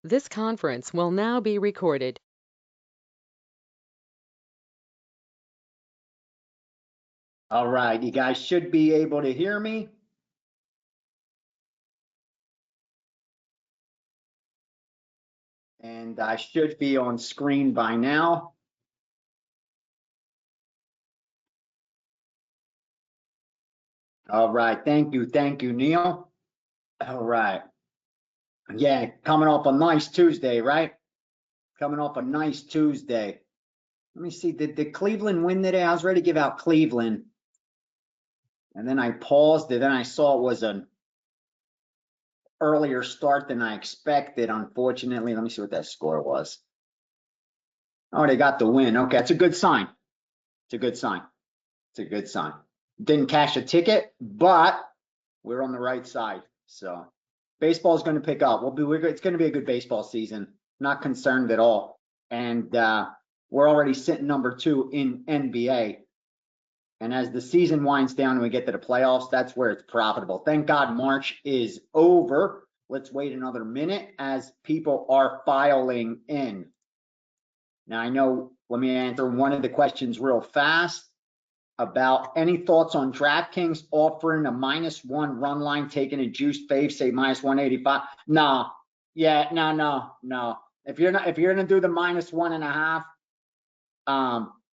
This conference will now be recorded. All right, you guys should be able to hear me. And I should be on screen by now. All right, thank you, Neil. All right. Yeah, coming off a nice Tuesday, right? Coming off a nice Tuesday. Let me see, did Cleveland win today? I was ready to give out Cleveland. And then I paused, and then I saw it was an earlier start than I expected, unfortunately. Let me see what that score was. Oh, they got the win. Okay, it's a good sign. It's a good sign. It's a good sign. Didn't cash a ticket, but we're on the right side. So baseball is going to pick up. It's going to be a good baseball season. Not concerned at all. And we're already sitting number 2 in NBA. And as the season winds down and we get to the playoffs, that's where it's profitable. Thank God March is over. Let's wait another minute as people are filing in. Now I know, let me answer one of the questions real fast about any thoughts on DraftKings offering a -1 run line, taking a juiced fave, say -185. No, yeah, no. If you're gonna do the -1.5,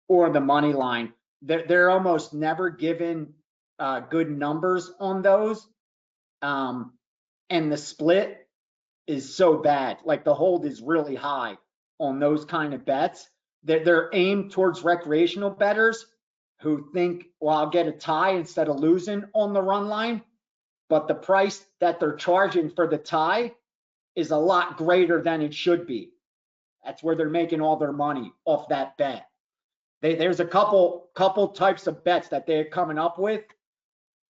or the money line, they're almost never given good numbers on those, and the split is so bad. Like the hold is really high on those kind of bets. They're aimed towards recreational bettors who think, well, I'll get a tie instead of losing on the run line, but the price that they're charging for the tie is a lot greater than it should be. That's where they're making all their money off that bet. There's a couple types of bets that they're coming up with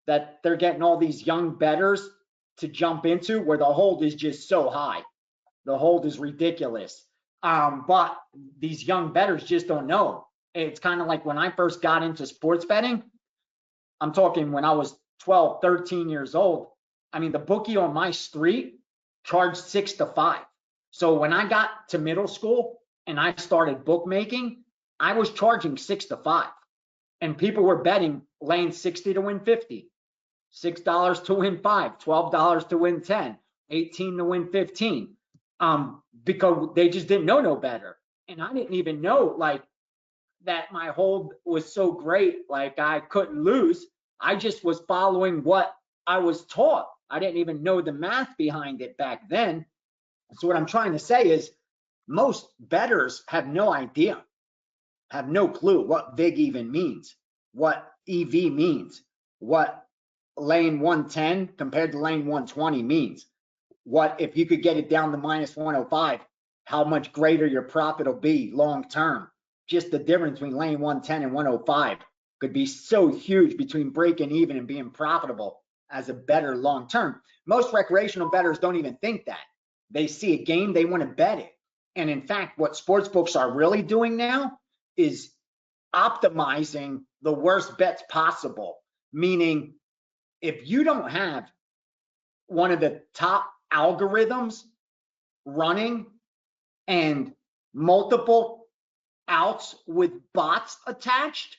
that they're getting all these young bettors to jump into, where the hold is just so high. The hold is ridiculous. But these young bettors just don't know. It's kind of like when I first got into sports betting. I'm talking when I was 12, 13 years old. I mean, the bookie on my street charged 6 to 5. So when I got to middle school and I started bookmaking, I was charging 6 to 5. And people were betting laying 60 to win 50, $6 to win 5, $12 to win 10, 18 to win 15. Because they just didn't know no better. And I didn't even know like that my hold was so great, like I couldn't lose. I just was following what I was taught. I didn't even know the math behind it back then. So what I'm trying to say is most bettors have no idea, have no clue what VIG even means, what EV means, what lane 110 compared to lane 120 means. What if you could get it down to -105, how much greater your profit will be long term. Just the difference between lane 110 and 105 could be so huge between breaking even and being profitable as a bettor long term. Most recreational bettors don't even think that. They see a game, they want to bet it. And in fact, what sports books are really doing now is optimizing the worst bets possible. Meaning, if you don't have one of the top algorithms running and multiple outs with bots attached,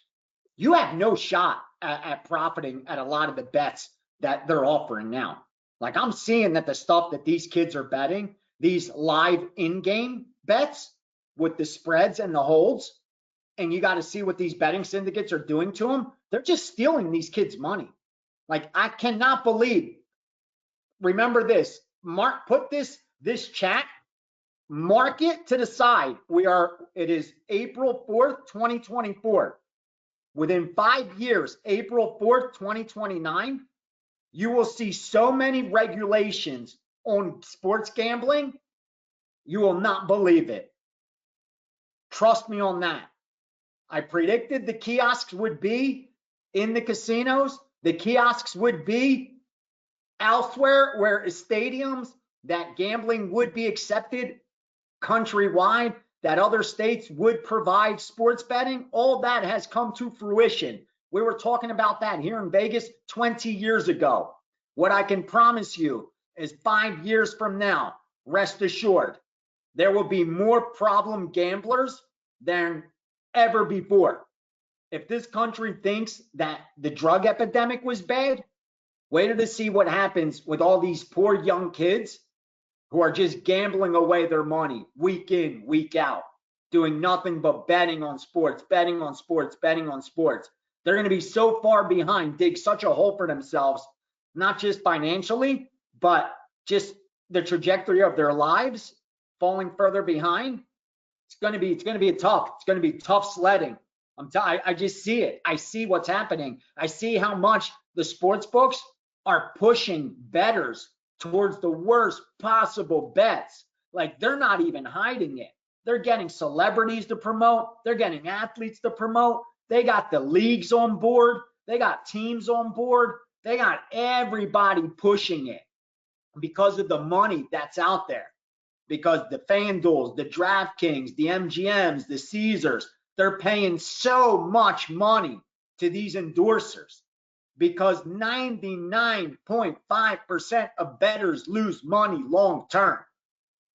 you have no shot at profiting at a lot of the bets that they're offering now. Like I'm seeing that the stuff that these kids are betting, these live in-game bets with the spreads and the holds, and you got to see what these betting syndicates are doing to them. They're just stealing these kids' money. Like I cannot believe. Remember this, Mark, put this chat, mark it to the side. It is April 4th, 2024. Within 5 years, April 4th, 2029, you will see so many regulations on sports gambling, you will not believe it. Trust me on that. I predicted the kiosks would be in the casinos. The kiosks would be elsewhere where stadiums, that gambling would be accepted countrywide, that other states would provide sports betting. All that has come to fruition. We were talking about that here in Vegas 20 years ago. What I can promise you is 5 years from now, rest assured, There will be more problem gamblers than ever before. If this country thinks that the drug epidemic was bad, wait till to see what happens with all these poor young kids who are just gambling away their money week in, week out, doing nothing but betting on sports, betting on sports, betting on sports. They're going to be so far behind, dig such a hole for themselves, not just financially, but just the trajectory of their lives falling further behind. It's going to be tough sledding. I just see it. I see what's happening. I see how much the sports books are pushing bettors towards the worst possible bets. Like, they're not even hiding it. They're getting celebrities to promote. They're getting athletes to promote. They got the leagues on board. They got teams on board. They got everybody pushing it because of the money that's out there. Because the FanDuels, the DraftKings, the MGMs, the Caesars, they're paying so much money to these endorsers because 99.5% of bettors lose money long term.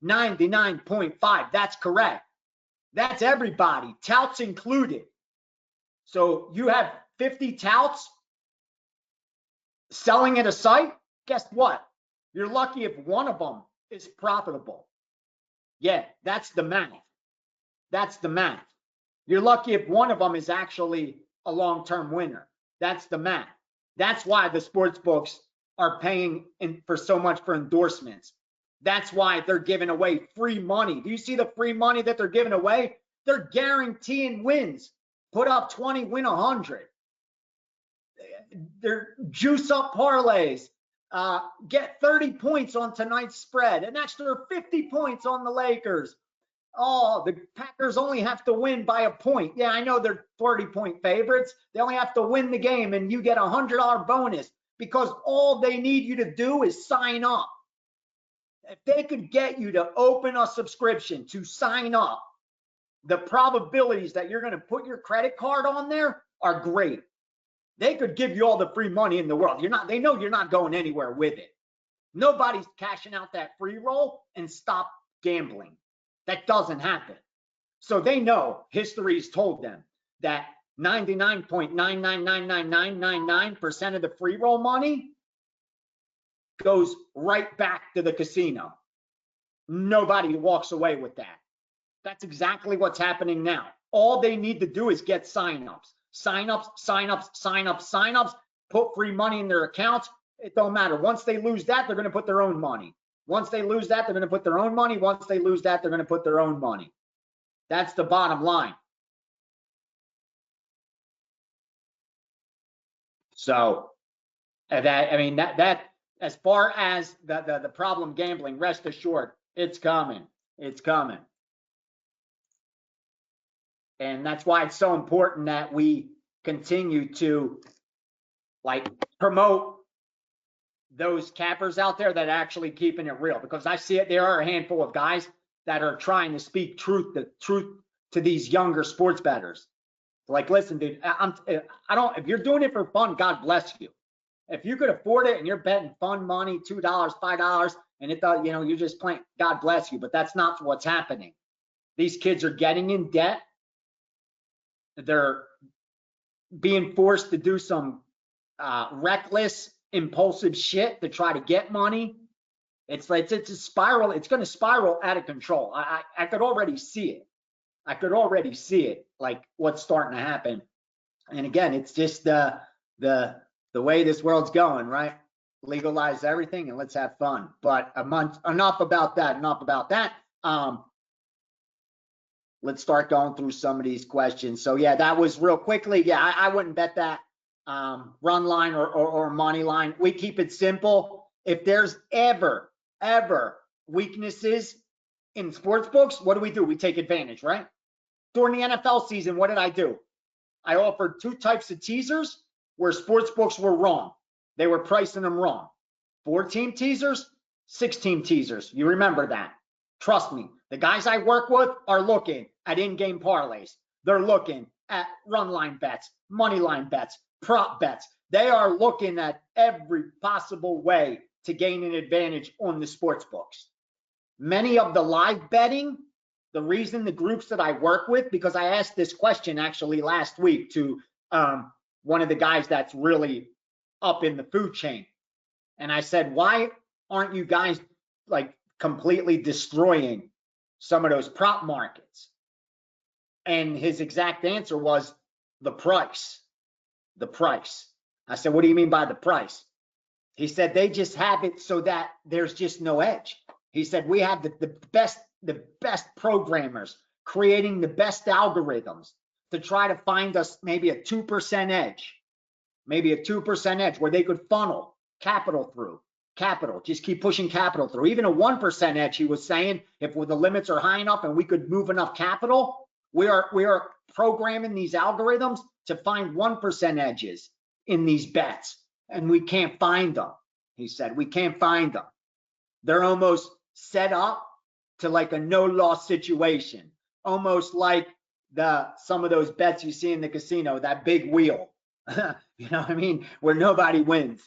99.5, that's correct. That's everybody, touts included. So you have 50 touts selling at a site, guess what? You're lucky if one of them is profitable. Yeah, that's the math. That's the math. You're lucky if one of them is actually a long-term winner. That's the math. That's why the sports books are paying for so much for endorsements. That's why they're giving away free money. Do you see the free money that they're giving away? They're guaranteeing wins. Put up 20, win 100. They're juice up parlays. Get 30 points on tonight's spread, an extra 50 points on the Lakers. Oh, the Packers only have to win by a point. Yeah, I know they're 30-point favorites. They only have to win the game, and you get a $100 bonus because all they need you to do is sign up. If they could get you to open a subscription to sign up, the probabilities that you're going to put your credit card on there are great. They could give you all the free money in the world. They know you're not going anywhere with it. Nobody's cashing out that free roll and stop gambling. That doesn't happen. So they know, history's told them that 99.9999999% of the free roll money goes right back to the casino. Nobody walks away with that. That's exactly what's happening now. All they need to do is get signups. Signups, put free money in their accounts. It don't matter. Once they lose that, they're going to put their own money. Once they lose that, they're going to put their own money. Once they lose that, they're going to put their own money. That's the bottom line. So that as far as the problem gambling, rest assured, it's coming. It's coming. And that's why it's so important that we continue to promote those cappers out there that are actually keeping it real, because I see it. There are a handful of guys that are trying to speak truth to these younger sports bettors. Like, listen, dude, if you're doing it for fun, God bless you. If you could afford it and you're betting fun money, $2, $5, and you're just playing, God bless you. But that's not what's happening. These kids are getting in debt. They're being forced to do some reckless, impulsive shit to try to get money. It's a spiral. It's going to spiral out of control. I could already see it. I could already see it, like what's starting to happen. And again, it's just the way this world's going, right? Legalize everything and let's have fun. But enough about that. Let's start going through some of these questions. So yeah, that was real quickly. Yeah, I wouldn't bet that run line or money line. We keep it simple. If there's ever weaknesses in sports books, what do? We take advantage, right? During the NFL season, what did I do? I offered two types of teasers where sports books were wrong. They were pricing them wrong. 4-team teasers, 6-team teasers. You remember that. Trust me, the guys I work with are looking at in-game parlays. They're looking at run line bets, money line bets, prop bets. They are looking at every possible way to gain an advantage on the sports books. Many of the live betting, the reason the groups that I work with, because I asked this question actually last week to one of the guys that's really up in the food chain. And I said, why aren't you guys like completely destroying some of those prop markets? And his exact answer was the price. The price. I said, what do you mean by the price? He said, they just have it so that there's just no edge. He said, we have the best programmers creating the best algorithms to try to find us maybe a 2% edge, maybe a 2% edge where they could funnel capital through. Capital, just keep pushing capital through. Even a 1% edge, he was saying, if the limits are high enough and we could move enough capital, we are programming these algorithms to find 1% edges in these bets, and we can't find them. He said, we can't find them. They're almost set up to like a no-loss situation, almost like some of those bets you see in the casino, that big wheel, you know what I mean, where nobody wins.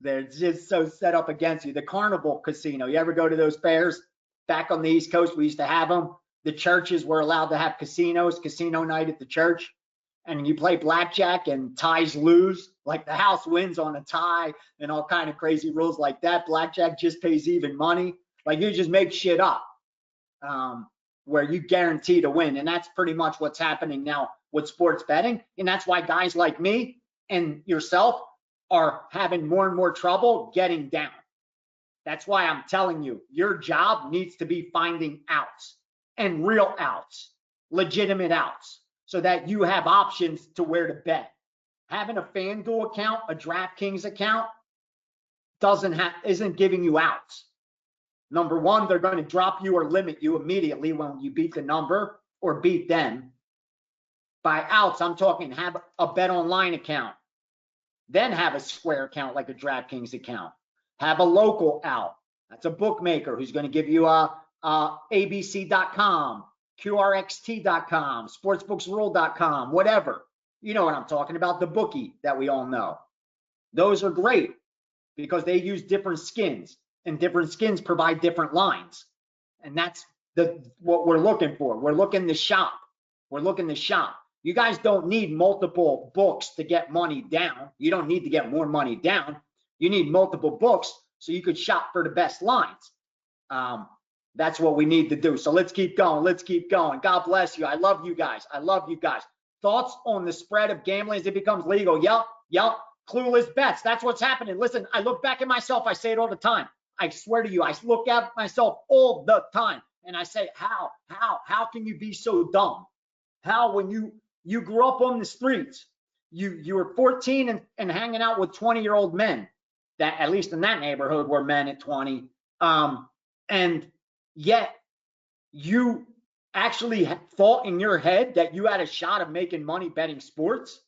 They're just so set up against you. The carnival casino, you ever go to those fairs? Back on the East Coast, we used to have them. The churches were allowed to have casinos, casino night at the church. And you play blackjack and ties lose, like the house wins on a tie and all kind of crazy rules like that. Blackjack just pays even money. Like you just make shit up where you guarantee to win. And that's pretty much what's happening now with sports betting. And that's why guys like me and yourself are having more and more trouble getting down. That's why I'm telling you, your job needs to be finding outs and real outs, legitimate outs, so that you have options to where to bet. Having a FanDuel account, a DraftKings account, isn't giving you outs. Number one, they're going to drop you or limit you immediately when you beat the number or beat them. By outs, I'm talking have a bet online account, then have a Square account like a DraftKings account. Have a local out. That's a bookmaker who's going to give you abc.com, qrxt.com, sportsbooksrule.com, whatever. You know what I'm talking about, the bookie that we all know. Those are great because they use different skins, and different skins provide different lines. And that's what we're looking for. We're looking to shop. We're looking to shop. You guys don't need multiple books to get money down. You don't need to get more money down. You need multiple books so you could shop for the best lines. That's what we need to do. So let's keep going. Let's keep going. God bless you. I love you guys. I love you guys. Thoughts on the spread of gambling as it becomes legal? Yep. Clueless bets. That's what's happening. Listen, I look back at myself. I say it all the time. I swear to you, I look at myself all the time and I say, how can you be so dumb? How, when you grew up on the streets, you were 14 and hanging out with 20-year-old men, that at least in that neighborhood were men at 20, and yet you actually thought in your head that you had a shot of making money betting sports.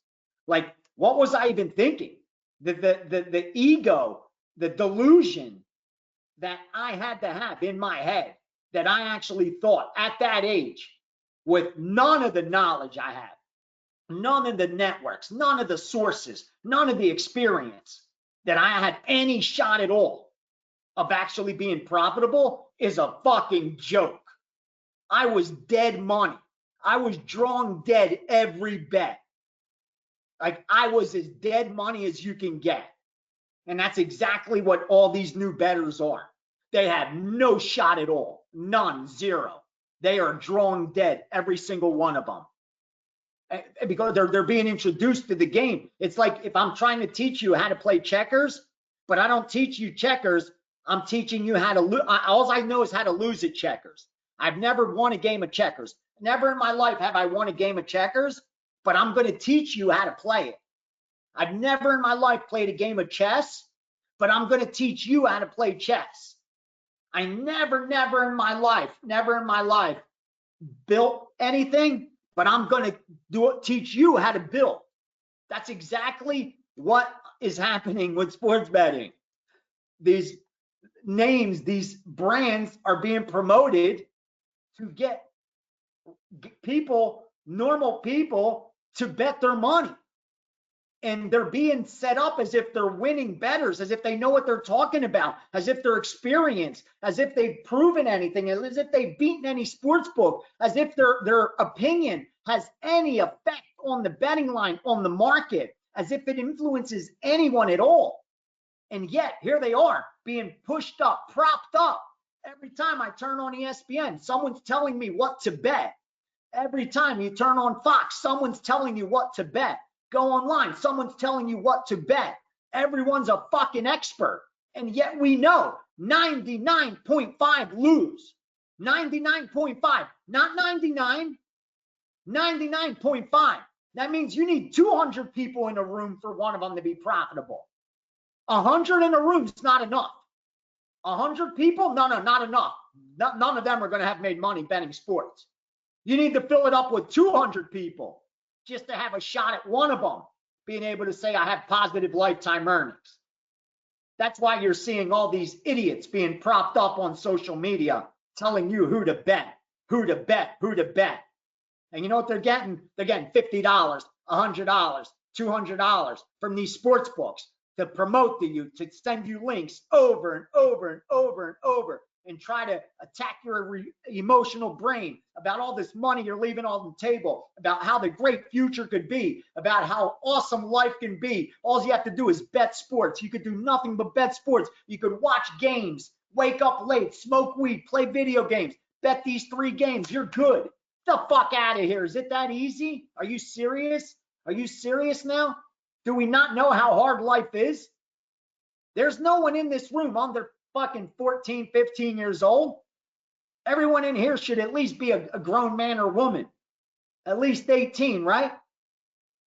Like, what was I even thinking? The ego, the delusion that I had to have in my head, that I actually thought at that age, with none of the knowledge I had, none of the networks, none of the sources, none of the experience, that I had any shot at all of actually being profitable, is a fucking joke. I was dead money. I was drawing dead every bet. Like, I was as dead money as you can get. And that's exactly what all these new bettors are. They have no shot at all. None, zero. They are drawing dead, every single one of them. Because they're being introduced to the game. It's like if I'm trying to teach you how to play checkers, but I don't teach you checkers, I'm teaching you how to lose. All I know is how to lose at checkers. I've never won a game of checkers. Never in my life have I won a game of checkers, but I'm going to teach you how to play it. I've never in my life played a game of chess, but I'm going to teach you how to play chess. I never in my life built anything, but I'm going to teach you how to build. That's exactly what is happening with sports betting. These names, these brands are being promoted to get people, normal people, to bet their money. and they're being set up as if they're winning bettors, as if they know what they're talking about, as if they're experienced, as if they've proven anything, as if they've beaten any sports book, as if their opinion has any effect on the betting line, on the market, as if it influences anyone at all. And yet here they are being pushed up, propped up. Every time I turn on ESPN, someone's telling me what to bet. Every time you turn on Fox, someone's telling you what to bet. Go online, someone's telling you what to bet. Everyone's a fucking expert. And yet we know 99.5 lose. 99.5, not 99, 99.5. That means you need 200 people in a room for one of them to be profitable. 100 in a room is not enough. 100 people? No, not enough. None of them are going to have made money betting sports. You need to fill it up with 200 people just to have a shot at one of them being able to say, I have positive lifetime earnings. That's why you're seeing all these idiots being propped up on social media telling you who to bet, who to bet, who to bet. And you know what they're getting? They're getting $50, $100, $200 from these sports books to promote to you, to send you links over and over and over and over, and try to attack your emotional brain about all this money you're leaving on the table, about how the great future could be, about how awesome life can be. All you have to do is bet sports. You could do nothing but bet sports. You could watch games, wake up late, smoke weed, play video games, bet these 3 games. You're good. Get the fuck out of here. Is it that easy? Are you serious? Are you serious now? Do we not know how hard life is? There's no one in this room under fucking 14, 15 years old. Everyone in here should at least be a grown man or woman. At least 18, right?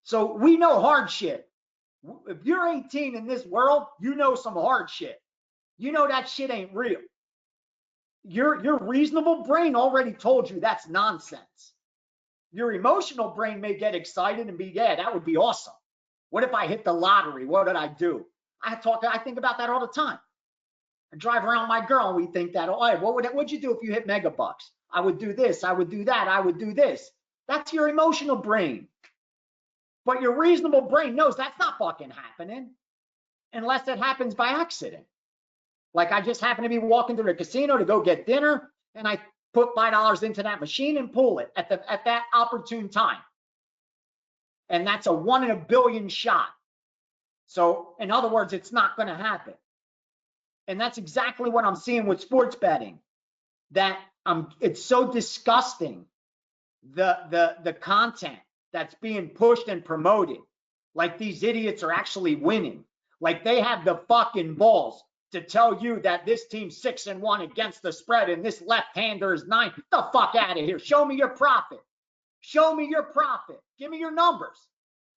So we know hard shit. If you're 18 in this world, you know some hard shit. You know that shit ain't real. Your reasonable brain already told you that's nonsense. Your emotional brain may get excited and be, yeah, that would be awesome. What if I hit the lottery? What did I do? I think about that all the time. I drive around with my girl and we think that, oh, hey, what'd you do if you hit megabucks? I would do this, I would do that, I would do this. That's your emotional brain. But your reasonable brain knows that's not fucking happening unless it happens by accident. Like I just happened to be walking to the casino to go get dinner and I put $5 into that machine and pull it at that opportune time. And that's a 1 in a billion shot. So in other words, it's not going to happen. And that's exactly what I'm seeing with sports betting. That it's so disgusting, the content that's being pushed and promoted. Like these idiots are actually winning. Like they have the fucking balls to tell you that this team's 6-1 against the spread and this left-hander is 9. Get the fuck out of here. Show me your profit. Show me your profit. Give me your numbers.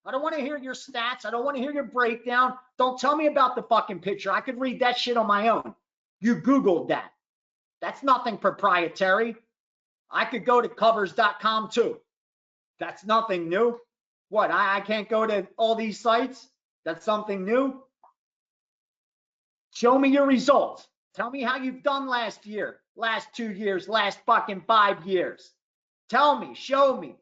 I don't want to hear your stats. I don't want to hear your breakdown. Don't tell me about the fucking picture. I could read that shit on my own. You Googled that. That's nothing proprietary. I could go to covers.com too. That's nothing new. What, I can't go to all these sites? That's something new? Show me your results. Tell me how you've done last year, last 2 years, last fucking 5 years. Tell me, show me.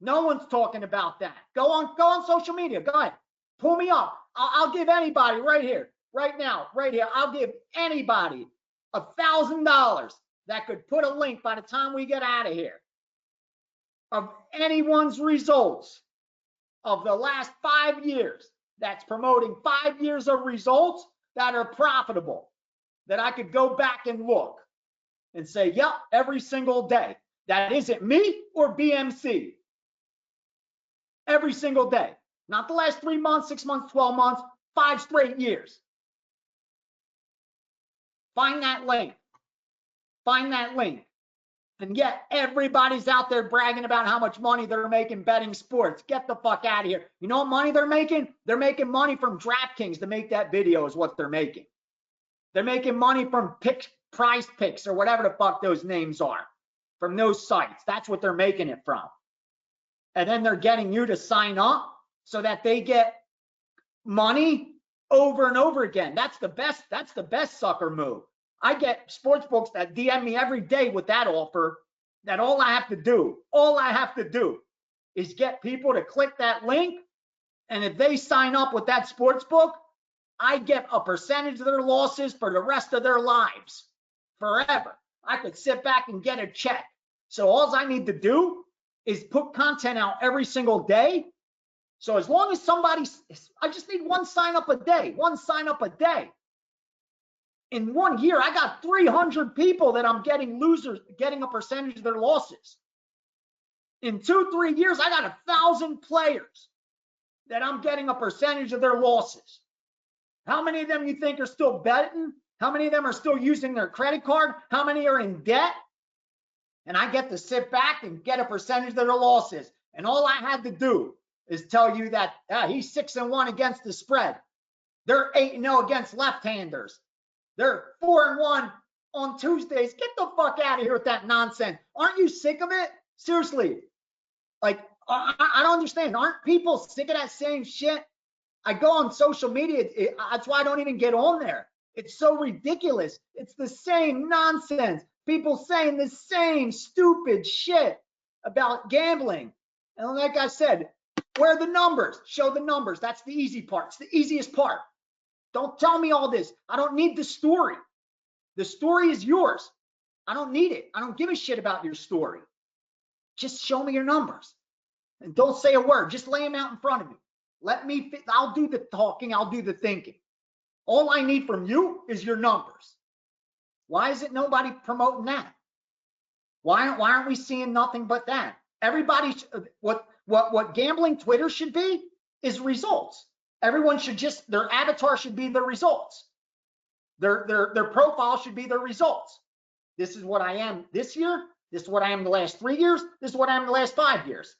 No one's talking about that. Go on social media. Go ahead. Pull me up. I'll give anybody right here, right now, right here. I'll give anybody $1,000 that could put a link by the time we get out of here of anyone's results of the last 5 years that's promoting 5 years of results that are profitable, that I could go back and look and say, yep, every single day. That isn't me or BMC. Every single day. Not the last 3 months, 6 months, 12 months, 5 straight years. Find that link. Find that link. And yet everybody's out there bragging about how much money they're making betting sports. Get the fuck out of here. You know what money they're making? They're making money from DraftKings to make that video is what they're making. They're making money from Prize Picks or whatever the fuck those names are. From those sites. That's what they're making it from. And then they're getting you to sign up so that they get money over and over again. That's the best sucker move. I get sports books that DM me every day with that offer, that all I have to do is get people to click that link And if they sign up with that sports book, I get a percentage of their losses for the rest of their lives, forever. I could sit back and get a check. So all I need to do is put content out every single day. So as long as I just need one sign up a day, In 1 year, I got 300 people that I'm getting a percentage of their losses. In 2-3 years, I got 1,000 players that I'm getting a percentage of their losses. How many of them you think are still betting? How many of them are still using their credit card? How many are in debt? And I get to sit back and get a percentage of their losses. And all I had to do is tell you that he's 6-1 against the spread. They're 8-0 against left-handers. They're 4-1 on Tuesdays. Get the fuck out of here with that nonsense. Aren't you sick of it? Seriously. Like, I don't understand. Aren't people sick of that same shit? I go on social media. That's why I don't even get on there. It's so ridiculous. It's the same nonsense. People saying the same stupid shit about gambling. And like I said, where are the numbers? Show the numbers. That's the easy part. It's the easiest part. Don't tell me all this. I don't need the story. The story is yours. I don't need it. I don't give a shit about your story. Just show me your numbers. And don't say a word. Just lay them out in front of me. I'll do the talking. I'll do the thinking. All I need from you is your numbers. Why is it nobody promoting that? Why aren't we seeing nothing but that? Everybody, what gambling Twitter should be is results. Everyone should their avatar should be their results. Their profile should be their results. This is what I am this year. This is what I am the last 3 years. This is what I am the last 5 years.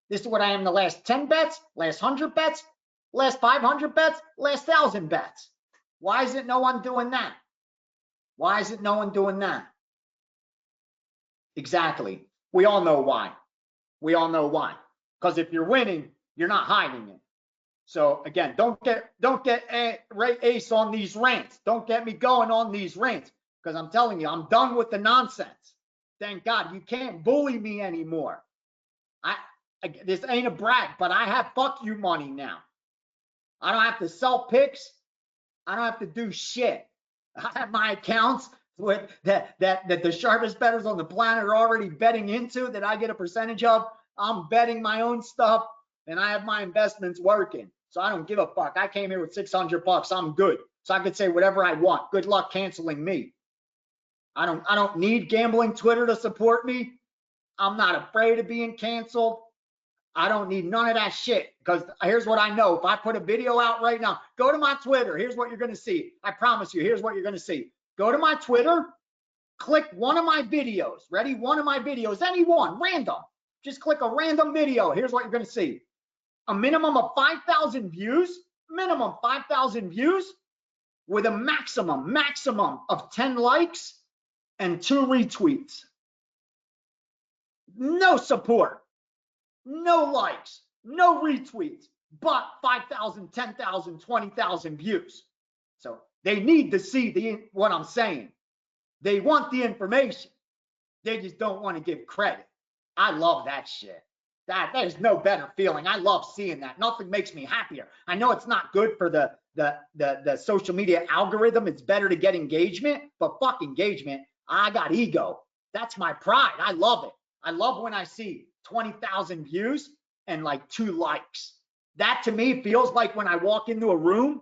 This is what I am the last 10 bets, last 100 bets, last 500 bets, last 1,000 bets. Why is it no one doing that? Why is it no one doing that? Exactly. We all know why. We all know why. Because if you're winning, you're not hiding it. So again, don't get ace on these rants. Don't get me going on these rants. Because I'm telling you, I'm done with the nonsense. Thank God. You can't bully me anymore. This ain't a brag, but I have fuck you money now. I don't have to sell picks. I don't have to do shit. I have my accounts with that the sharpest bettors on the planet are already betting into that I get a percentage of. I'm betting my own stuff and I have my investments working. So I don't give a fuck. I came here with $600. I'm good. So I could say whatever I want. Good luck canceling me. I don't need gambling Twitter to support me. I'm not afraid of being canceled. I don't need none of that shit, because here's what I know. If I put a video out right now, go to my Twitter. Here's what you're going to see. I promise you, here's what you're going to see. Go to my Twitter, click one of my videos. Ready? One of my videos, any one, random. Just click a random video. Here's what you're going to see. A minimum of 5,000 views, with a maximum of 10 likes and 2 retweets. No support. No likes, no retweets, but 5,000, 10,000, 20,000 views. So they need to see what I'm saying. They want the information. They just don't want to give credit. I love that shit. There's no better feeling. I love seeing that. Nothing makes me happier. I know it's not good for the social media algorithm. It's better to get engagement, but fuck engagement. I got ego. That's my pride. I love it. I love when I see 20,000 views and like 2 likes. That to me feels like when I walk into a room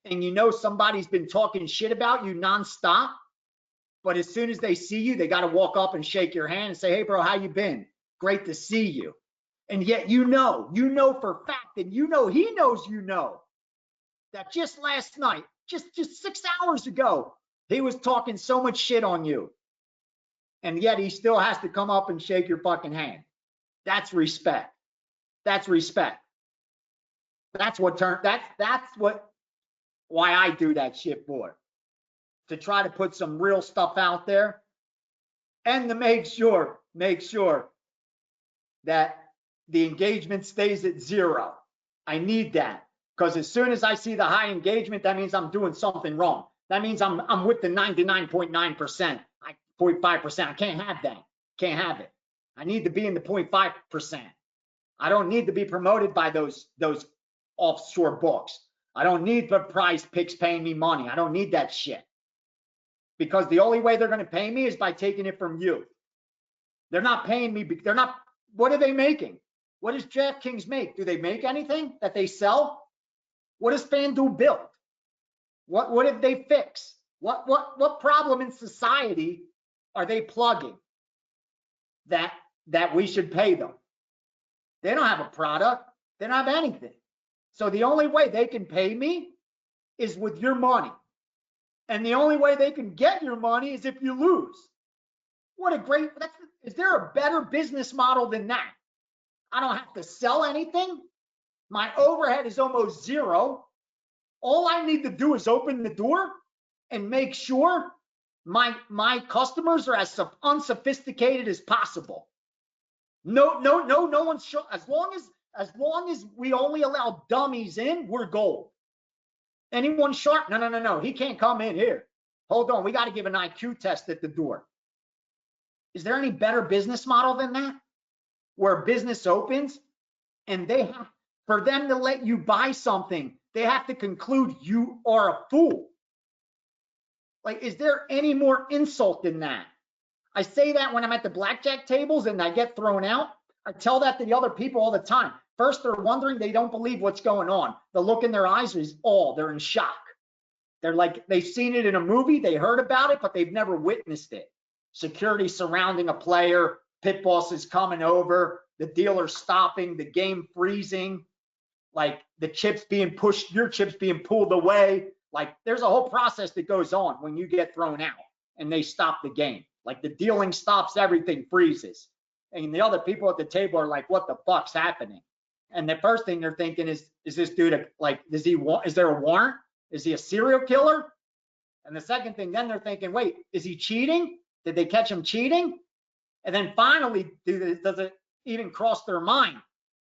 and you know somebody's been talking shit about you nonstop, but as soon as they see you, they got to walk up and shake your hand and say, "Hey bro, how you been? Great to see you." And yet you know for a fact, and he knows that just last night, just 6 hours ago, he was talking so much shit on you. And yet he still has to come up and shake your fucking hand. That's respect. That's respect. That's why I do that shit for. To try to put some real stuff out there and to make sure that the engagement stays at 0. I need that, because as soon as I see the high engagement, that means I'm doing something wrong. That means I'm with the 99.9%, 0.5%. I can't have that. Can't have it. I need to be in the 0.5%. I don't need to be promoted by those offshore books. I don't need the Prize Picks paying me money. I don't need that shit. Because the only way they're going to pay me is by taking it from you. They're not paying me. They're not. What are they making? What does DraftKings make? Do they make anything that they sell? What does FanDuel build? What did they fix? What problem in society are they plugging that we should pay them? They don't have a product. They don't have anything. So the only way they can pay me is with your money. And the only way they can get your money is if you lose. What a great, is there a better business model than that? I don't have to sell anything. My overhead is almost zero. All I need to do is open the door and make sure my customers are as unsophisticated as possible. No one's sure. As long as we only allow dummies in, we're gold. Anyone sharp? No. He can't come in here. Hold on. We got to give an IQ test at the door. Is there any better business model than that? Where a business opens and they have, for them to let you buy something, they have to conclude you are a fool. Like, is there any more insult than that? I say that when I'm at the blackjack tables and I get thrown out. I tell that to the other people all the time. First, they're wondering, they don't believe what's going on. The look in their eyes is they're in shock. They're like, they've seen it in a movie, they heard about it, but they've never witnessed it. Security surrounding a player, pit bosses coming over, the dealer stopping, the game freezing, like the chips being pushed, your chips being pulled away. Like, there's a whole process that goes on when you get thrown out and they stop the game. Like, the dealing stops, everything freezes. And the other people at the table are like, what the fuck's happening? And the first thing they're thinking is this dude, like, is there a warrant? Is he a serial killer? And the second thing, then they're thinking, wait, is he cheating? Did they catch him cheating? And then finally, does it even cross their mind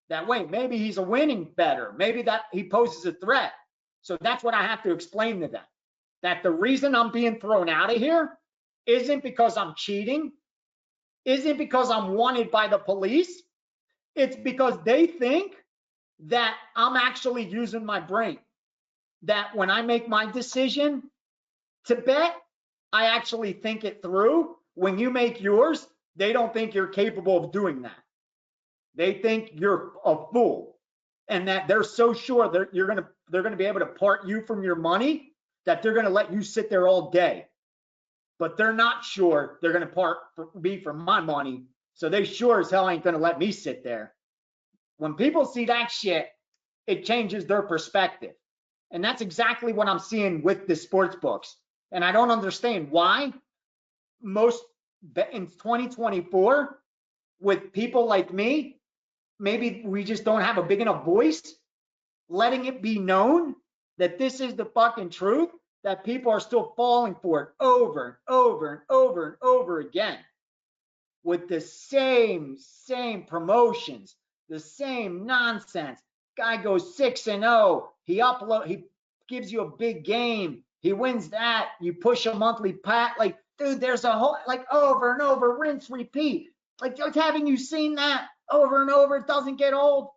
that, wait, maybe he's a winning bettor. Maybe that he poses a threat. So that's what I have to explain to them. That the reason I'm being thrown out of here isn't because I'm cheating, isn't because I'm wanted by the police. It's because they think that I'm actually using my brain. That when I make my decision to bet, I actually think it through. When you make yours, they don't think you're capable of doing that. They think you're a fool, and that they're so sure that they're gonna be able to part you from your money that they're gonna let you sit there all day. But they're not sure they're gonna part me from my money, so they sure as hell ain't gonna let me sit there. When people see that shit, it changes their perspective. And that's exactly what I'm seeing with the sports books. And I don't understand why most in 2024, with people like me, maybe we just don't have a big enough voice, letting it be known that this is the fucking truth, that people are still falling for it over and over and over and over again with the same promotions, the same nonsense. Guy goes 6-0. He gives you a big game. He wins that. You push a monthly pat. Like, dude, there's a whole, like, over and over, rinse, repeat. Like, haven't you seen that over and over? It doesn't get old.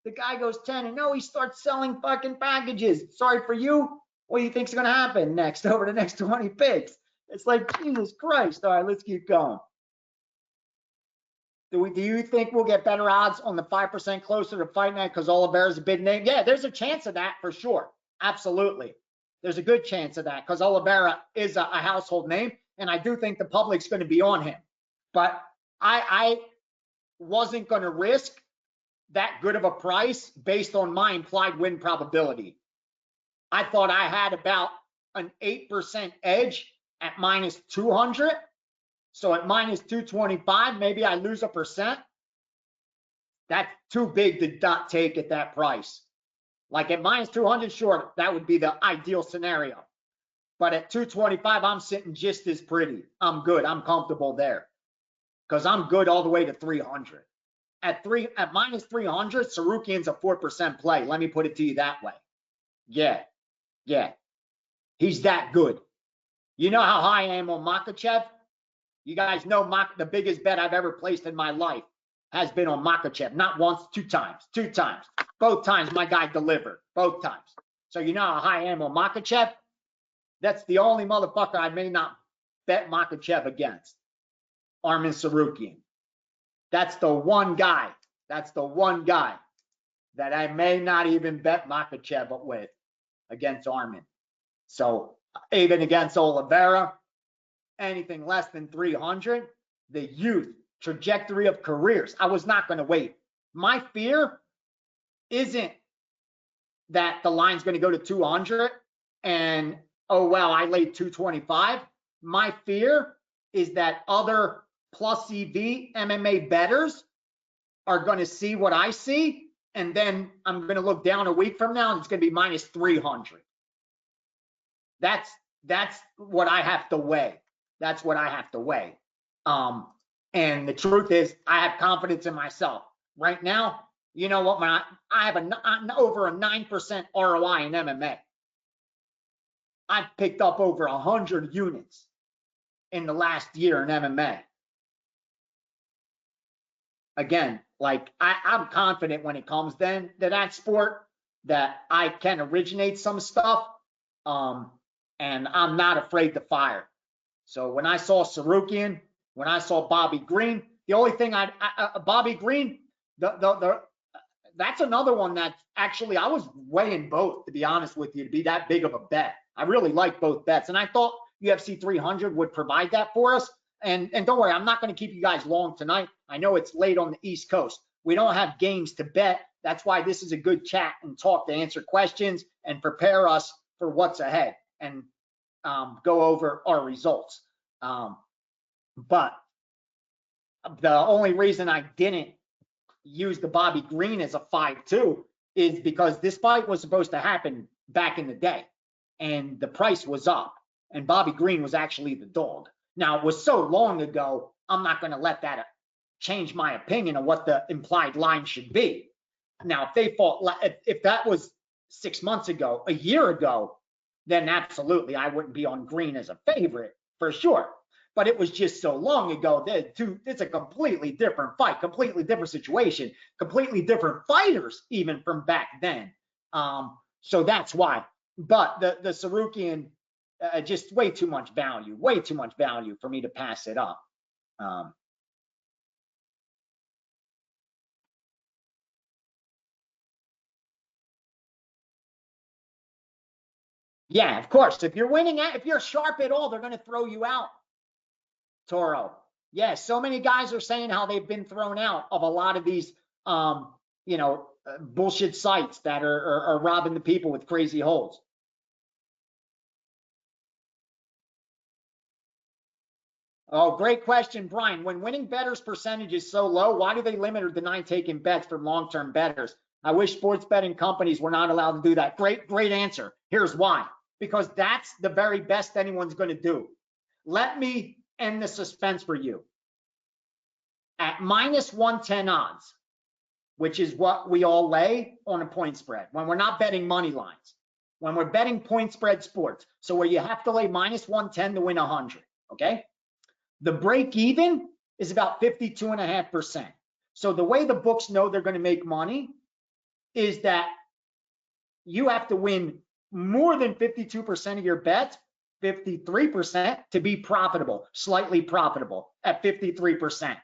The guy goes 10-0. He starts selling fucking packages. Sorry for you. What do you think's going to happen next over the next 20 picks? It's like, Jesus Christ. All right, let's keep going. Do you think we'll get better odds on the 5% closer to fight night because Oliveira's a big name? Yeah, there's a chance of that for sure. Absolutely. There's a good chance of that because Oliveira is a household name, and I do think the public's going to be on him. But I wasn't going to risk that good of a price based on my implied win probability. I thought I had about an 8% edge at minus 200. So at minus 225, maybe I lose 1%. That's too big to not take at that price. Like at minus 200, sure, that would be the ideal scenario. But at 225, I'm sitting just as pretty. I'm good. I'm comfortable there because I'm good all the way to 300. At minus 300, Sarukian's a 4% play. Let me put it to you that way. Yeah. He's that good. You know how high I am on Makhachev? You guys know the biggest bet I've ever placed in my life has been on Makhachev. Not once, two times. Both times my guy delivered. Both times. So you know how high I am on Makachev? That's the only motherfucker I may not bet Makachev against. Armin Sarukian. That's the one guy. That's the one guy that I may not even bet Makachev with against Armin. So even against Oliveira, anything less than 300, the youth, trajectory of careers, I was not going to wait. My fear isn't that the line's going to go to 200 and, oh, well, I laid 225. My fear is that other plus EV MMA bettors are going to see what I see, and then I'm going to look down a week from now and it's going to be minus 300. That's what I have to weigh. That's what I have to weigh. And the truth is, I have confidence in myself. Right now, you know what? I have over a 9% ROI in MMA. I've picked up over 100 units in the last year in MMA. Again, like I'm confident when it comes then to that sport that I can originate some stuff, and I'm not afraid to fire. So when I saw Sarukian, when I saw Bobby Green, the only thing Bobby Green, that's another one that actually I was weighing both, to be honest with you, to be that big of a bet. I really like both bets, and I thought UFC 300 would provide that for us. And don't worry, I'm not going to keep you guys long tonight. I know it's late on the East Coast. We don't have games to bet. That's why this is a good chat and talk to answer questions and prepare us for what's ahead and go over our results. But the only reason I didn't use the Bobby Green as a 5-2 is because this fight was supposed to happen back in the day, and the price was up, and Bobby Green was actually the dog. Now, it was so long ago, I'm not going to let that change my opinion of what the implied line should be. Now, if they fought, if that was 6 months ago, a year ago, then absolutely I wouldn't be on Green as a favorite for sure. But it was just so long ago that it's a completely different fight, completely different situation, completely different fighters even from back then. So that's why. But the Sarukian, just way too much value for me to pass it up. Yeah, of course. If you're winning, if you're sharp at all, they're going to throw you out, Toro. Yeah, so many guys are saying how they've been thrown out of a lot of these, bullshit sites that are robbing the people with crazy holds. Oh, great question, Brian. When winning bettors percentage is so low, why do they limit or deny taking bets from long-term bettors? I wish sports betting companies were not allowed to do that. Great answer. Here's why. Because that's the very best anyone's going to do. Let me end the suspense for you. At minus 110 odds, which is what we all lay on a point spread, when we're not betting money lines, when we're betting point spread sports, so where you have to lay minus 110 to win 100, okay? The break even is about 52.5%. So the way the books know they're going to make money is that you have to win more than 52% of your bets, 53%, to be profitable, slightly profitable at 53%.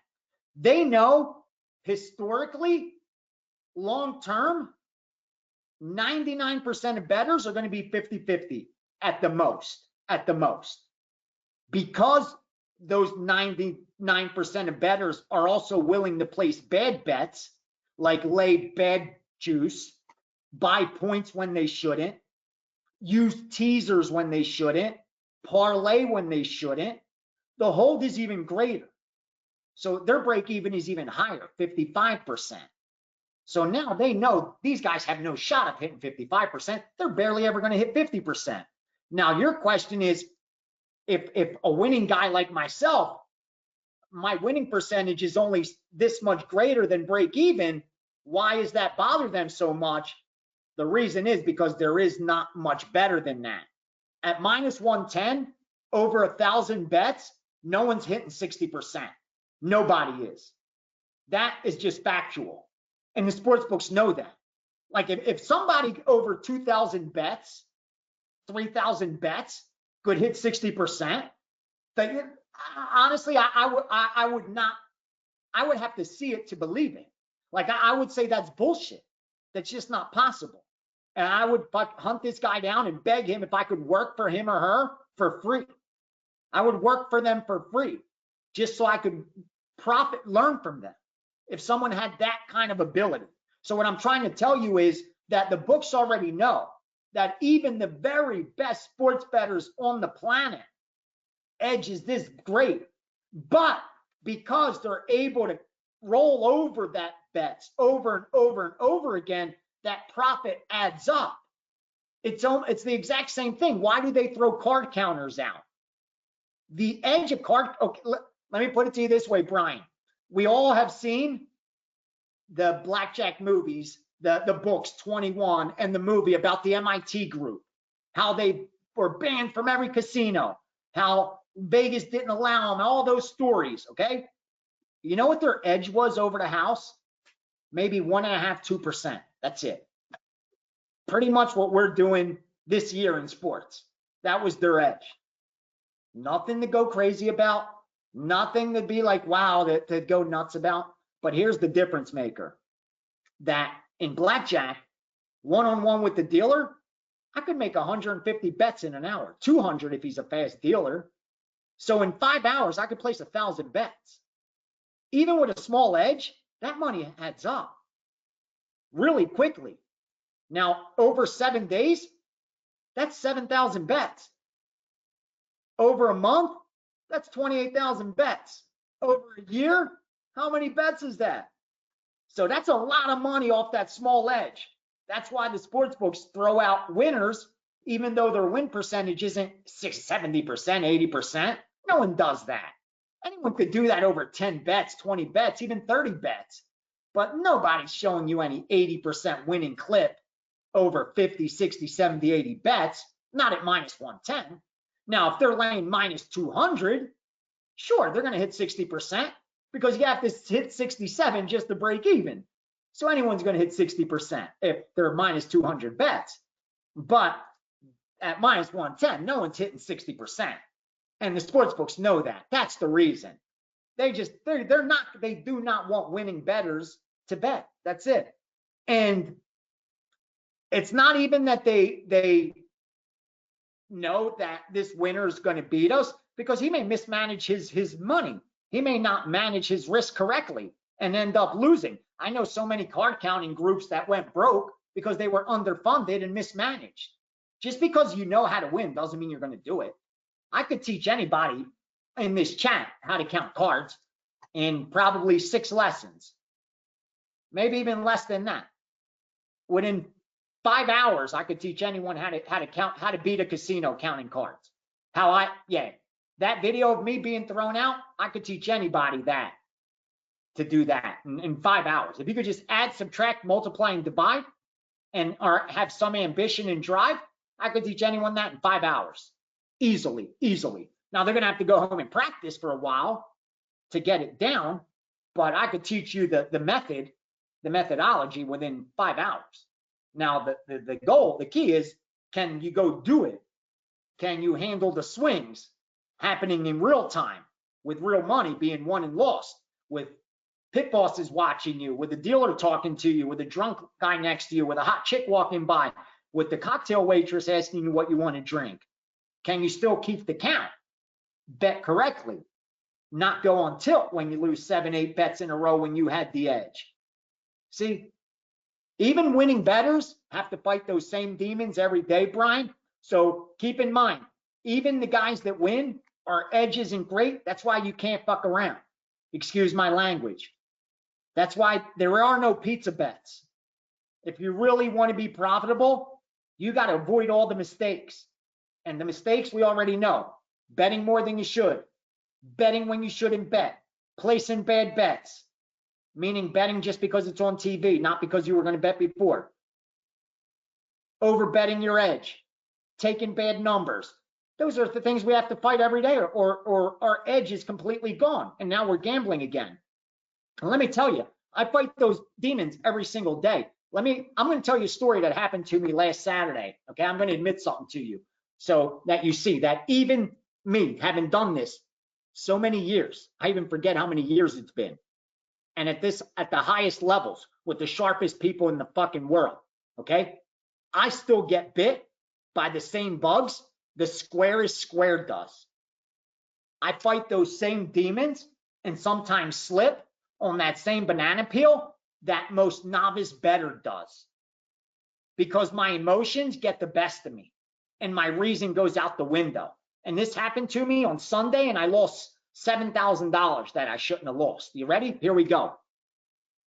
They know historically, long term, 99% of bettors are going to be 50-50 at the most, because those 99% of bettors are also willing to place bad bets, like lay bad juice, buy points when they shouldn't, use teasers when they shouldn't, parlay when they shouldn't. The hold is even greater. So their break even is even higher, 55%. So now they know these guys have no shot of hitting 55%. They're barely ever going to hit 50%. Now your question is, if a winning guy like myself, my winning percentage is only this much greater than break even, why does that bother them so much? The reason is because there is not much better than that. At minus 110, over 1,000 bets, no one's hitting 60%. Nobody is. That is just factual. And the sports books know that. Like if somebody over 2,000 bets, 3,000 bets could hit 60%, then honestly, I would not, I would have to see it to believe it. Like I would say that's bullshit. That's just not possible. And I would hunt this guy down and beg him if I could work for him or her for free. I would work for them for free just so I could profit, learn from them if someone had that kind of ability. So what I'm trying to tell you is that the books already know that even the very best sports bettors on the planet, edge is this great, but because they're able to roll over that bets over and over and over again, that profit adds up. It's the exact same thing. Why do they throw card counters out? The edge of card, okay, let me put it to you this way, Brian. We all have seen the blackjack movies, the books 21 and the movie about the MIT group, how they were banned from every casino, how Vegas didn't allow them, all those stories, okay? You know what their edge was over the house? Maybe 1.5%, 2%. That's it. Pretty much what we're doing this year in sports. That was their edge. Nothing to go crazy about, nothing to be like, wow, to go nuts about. But here's the difference maker, that in blackjack, one-on-one with the dealer, I could make 150 bets in an hour, 200 if he's a fast dealer. So in 5 hours, I could place 1,000 bets. Even with a small edge, that money adds up really quickly. Now, over 7 days, that's 7,000 bets. Over a month, that's 28,000 bets. Over a year, how many bets is that? So that's a lot of money off that small edge. That's why the sports books throw out winners, even though their win percentage isn't 70%, 80%. No one does that. Anyone could do that over 10 bets, 20 bets, even 30 bets. But nobody's showing you any 80% winning clip over 50, 60, 70, 80 bets, not at minus 110. Now, if they're laying minus 200, sure, they're going to hit 60% because you have to hit 67 just to break even. So anyone's going to hit 60% if they're minus 200 bets. But at minus 110, no one's hitting 60%. And the sports books know that. That's the reason. They do not want winning bettors to bet. That's it. And it's not even that they know that this winner is going to beat us, because he may mismanage his money. He may not manage his risk correctly and end up losing. I know so many card counting groups that went broke because they were underfunded and mismanaged. Just because you know how to win doesn't mean you're going to do it. I could teach anybody in this chat how to count cards in probably 6 lessons, maybe even less than that. Within 5 hours, I could teach anyone how to count, how to beat a casino counting cards. That video of me being thrown out, I could teach anybody that, to do that in 5 hours. If you could just add, subtract, multiply, and divide, or have some ambition and drive, I could teach anyone that in 5 hours. Easily. Now they're gonna have to go home and practice for a while to get it down, but I could teach you the methodology within 5 hours. Now the goal, the key is, can you go do it? Can you handle the swings happening in real time, with real money being won and lost, with pit bosses watching you, with the dealer talking to you, with a drunk guy next to you, with a hot chick walking by, with the cocktail waitress asking you what you want to drink? Can you still keep the count? Bet correctly. Not go on tilt when you lose 7, 8 bets in a row when you had the edge. See, even winning bettors have to fight those same demons every day, Brian. So keep in mind, even the guys that win, our edge isn't great. That's why you can't fuck around. Excuse my language. That's why there are no pizza bets. If you really want to be profitable, you got to avoid all the mistakes. And the mistakes we already know: betting more than you should, betting when you shouldn't bet, placing bad bets, meaning betting just because it's on TV, not because you were going to bet before, over betting your edge, taking bad numbers. Those are the things we have to fight every day, or our edge is completely gone, and now we're gambling again. And let me tell you, I fight those demons every single day. I'm going to tell you a story that happened to me last Saturday. Okay. I'm going to admit something to you so that you see that even me having done this so many years, I even forget how many years it's been. And at the highest levels with the sharpest people in the fucking world. Okay. I still get bit by the same bugs the squarest square does. I fight those same demons and sometimes slip on that same banana peel that most novice bettor does, because my emotions get the best of me and my reason goes out the window. And this happened to me on Sunday, and I lost $7,000 that I shouldn't have lost. You ready? Here we go.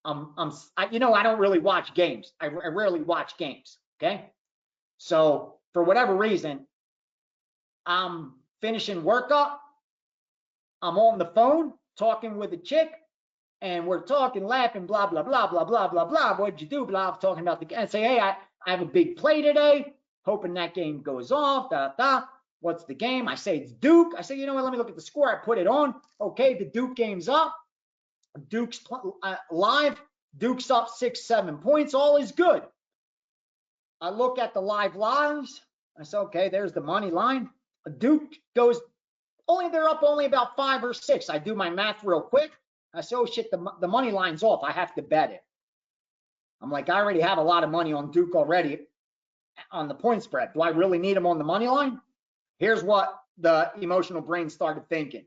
I don't really watch games. I rarely watch games. Okay. So for whatever reason, I'm finishing work up. I'm on the phone talking with a chick, and we're talking, laughing, blah, blah, blah, blah, blah, blah, blah. What'd you do? Blah, talking about the game. I say, hey, I have a big play today, hoping that game goes off. Da, da. What's the game? I say it's Duke. I say, you know what? Let me look at the score. I put it on. Okay, the Duke game's up. Duke's live. Duke's up 6-7 points. All is good. I look at the live lines. I say, okay, there's the money line. Duke goes they're up only about 5 or 6. I do my math real quick. I say, oh shit, the money line's off. I have to bet it. I'm like, I already have a lot of money on Duke already on the point spread. Do I really need them on the money line? Here's what the emotional brain started thinking.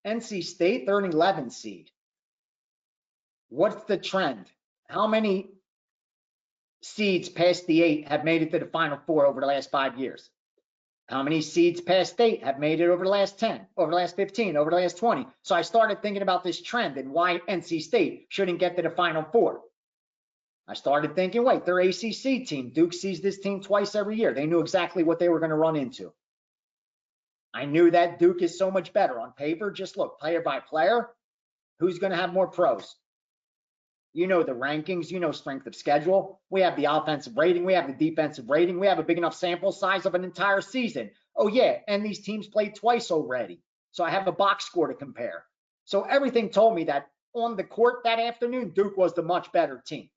NC State, they're an 11 seed. What's the trend? How many seeds past the 8 have made it to the Final Four over the last 5 years? How many seeds past 8 have made it over the last 10, over the last 15, over the last 20? So I started thinking about this trend and why NC State shouldn't get to the Final Four. I started thinking, wait, they're ACC team. Duke sees this team twice every year. They knew exactly what they were going to run into. I knew that Duke is so much better on paper. Just look, player by player, who's going to have more pros? You know the rankings, you know strength of schedule. We have the offensive rating, we have the defensive rating, we have a big enough sample size of an entire season. Oh yeah, and these teams played twice already. So I have a box score to compare. So everything told me that on the court that afternoon, Duke was the much better team.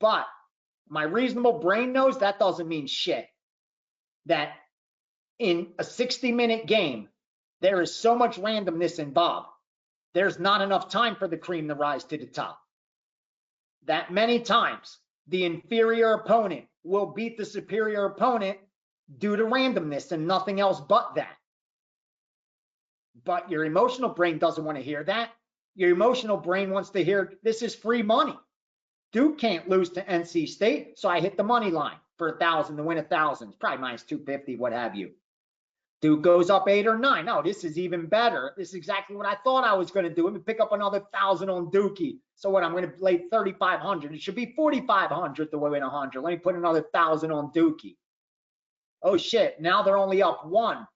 But my reasonable brain knows that doesn't mean shit. That in a 60-minute game, there is so much randomness involved. There's not enough time for the cream to rise to the top. That many times the inferior opponent will beat the superior opponent due to randomness and nothing else but that. But your emotional brain doesn't want to hear that. Your emotional brain wants to hear this is free money. Duke can't lose to NC State, so I hit the money line for 1,000 to win 1,000. It's probably minus 250, what have you. Duke goes up 8 or 9. No, this is even better. This is exactly what I thought I was going to do. Let me pick up another 1,000 on Dookie. So what? I'm going to lay 3,500. It should be 4,500 to win 100. Let me put another 1,000 on Dookie. Oh shit! Now they're only up 1,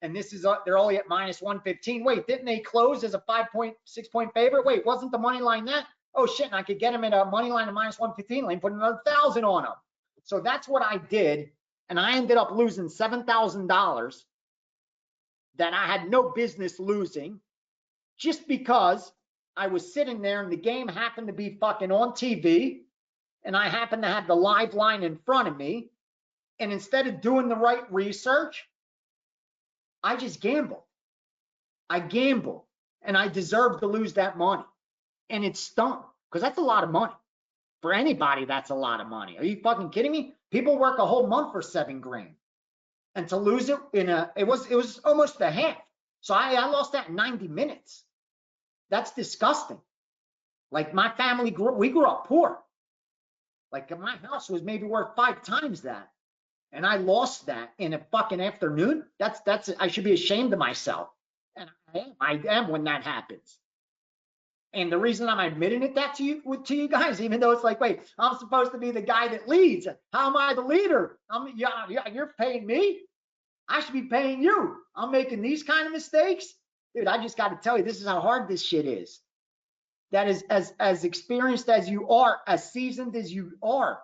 and this is they're only at minus 115. Wait, didn't they close as a 5.6-point favorite? Wait, wasn't the money line that? Oh shit! And I could get them at a money line of minus 115. Let me put another 1,000 on them. So that's what I did, and I ended up losing $7,000. That I had no business losing, just because I was sitting there and the game happened to be fucking on TV and I happened to have the live line in front of me, and instead of doing the right research, I just gambled. I gambled and I deserved to lose that money, and it stung because that's a lot of money. For anybody, that's a lot of money. Are you fucking kidding me? People work a whole month for $7,000. And to lose it it was almost a half. So I lost that in 90 minutes. That's disgusting. Like my family we grew up poor. Like my house was maybe worth 5 times that. And I lost that in a fucking afternoon. That's I should be ashamed of myself. And I am when that happens. And the reason I'm admitting it to you guys, even though it's like, wait, I'm supposed to be the guy that leads. How am I the leader? You're paying me? I should be paying you. I'm making these kind of mistakes. Dude, I just got to tell you, this is how hard this shit is. That is, as experienced as you are, as seasoned as you are,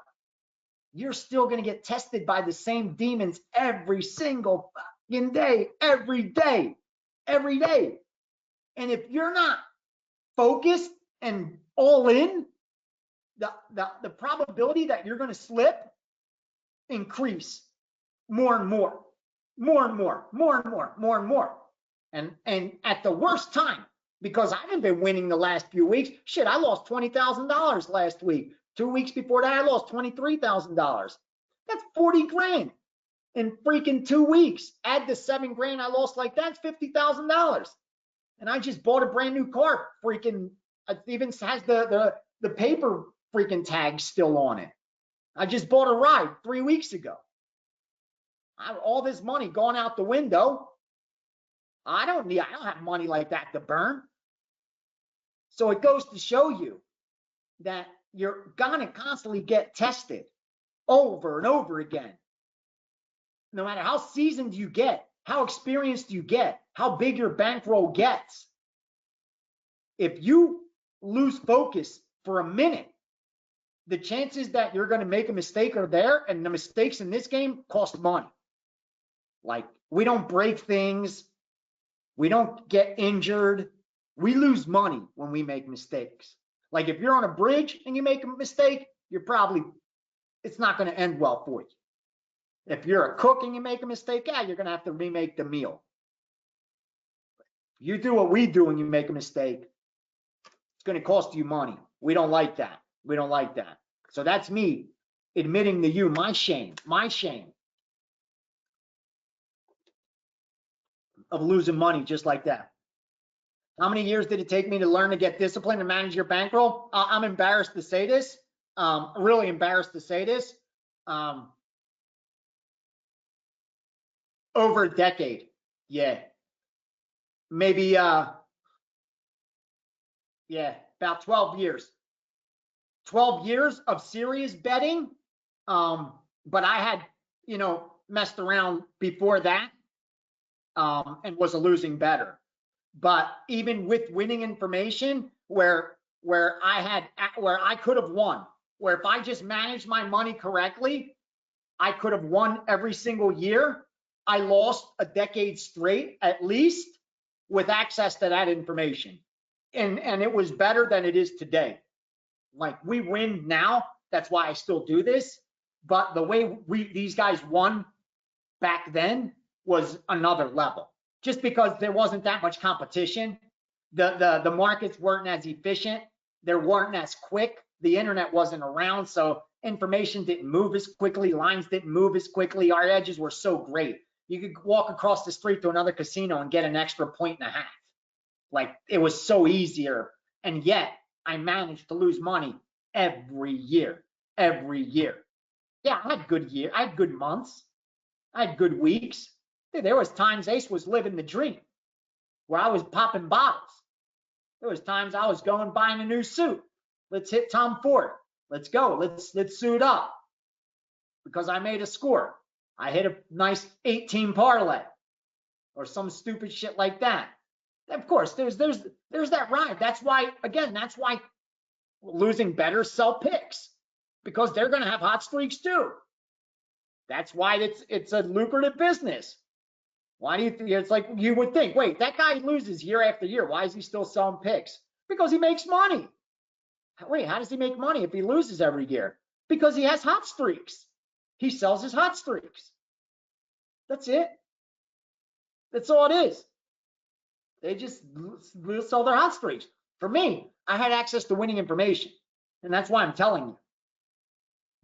you're still going to get tested by the same demons every single fucking day, every day, every day. And if you're not focused and all in, the probability that you're going to slip increase more and more, more and more, more and more, more and more. And at the worst time, because I haven't been winning the last few weeks. Shit, I lost $20,000 last week. 2 weeks before that, I lost $23,000. That's 40 grand in freaking 2 weeks. Add the 7 grand I lost like that, it's $50,000. And I just bought a brand new car. Freaking, it even has the paper freaking tag still on it. I just bought a ride 3 weeks ago. All this money gone out the window. I don't have money like that to burn. So it goes to show you that you're gonna constantly get tested over and over again. No matter how seasoned you get, how experienced you get, how big your bankroll gets. If you lose focus for a minute, the chances that you're going to make a mistake are there, and the mistakes in this game cost money. Like, we don't break things. We don't get injured. We lose money when we make mistakes. Like, if you're on a bridge and you make a mistake, it's not going to end well for you. If you're a cook and you make a mistake, you're going to have to remake the meal. You do what we do and you make a mistake, it's going to cost you money. We don't like that. We don't like that. So that's me admitting to you my shame of losing money just like that. How many years did it take me to learn to get disciplined and manage your bankroll? I'm embarrassed to say this. Really embarrassed to say this. Over a decade. Yeah. Maybe, about 12 years. 12 years of serious betting. But I had, messed around before that, and was a losing bettor. But even with winning information where I could have won, where if I just managed my money correctly, I could have won every single year. I lost a decade straight, at least, with access to that information. And it was better than it is today. Like, we win now. That's why I still do this. But the way these guys won back then was another level. Just because there wasn't that much competition. The markets weren't as efficient. They weren't as quick. The internet wasn't around, so information didn't move as quickly. Lines didn't move as quickly. Our edges were so great. You could walk across the street to another casino and get an extra 1.5 points. Like, it was so easier. And yet I managed to lose money every year. Yeah, I had good years. I had good months. I had good weeks. There was times Ace was living the dream where I was popping bottles. There was times I was going buying a new suit. Let's hit Tom Ford. Let's go. Let's suit up because I made a score. I hit a nice 18 parlay or some stupid shit like that. Of course, there's that ride. That's why losing bettors sell picks, because they're going to have hot streaks too. That's why it's a lucrative business. Why do you think? It's like, you would think, wait, that guy loses year after year. Why is he still selling picks? Because he makes money. Wait, how does he make money if he loses every year? Because he has hot streaks. He sells his hot streaks. That's it. That's all it is. They just sell their hot streaks. For me, I had access to winning information, and that's why I'm telling you.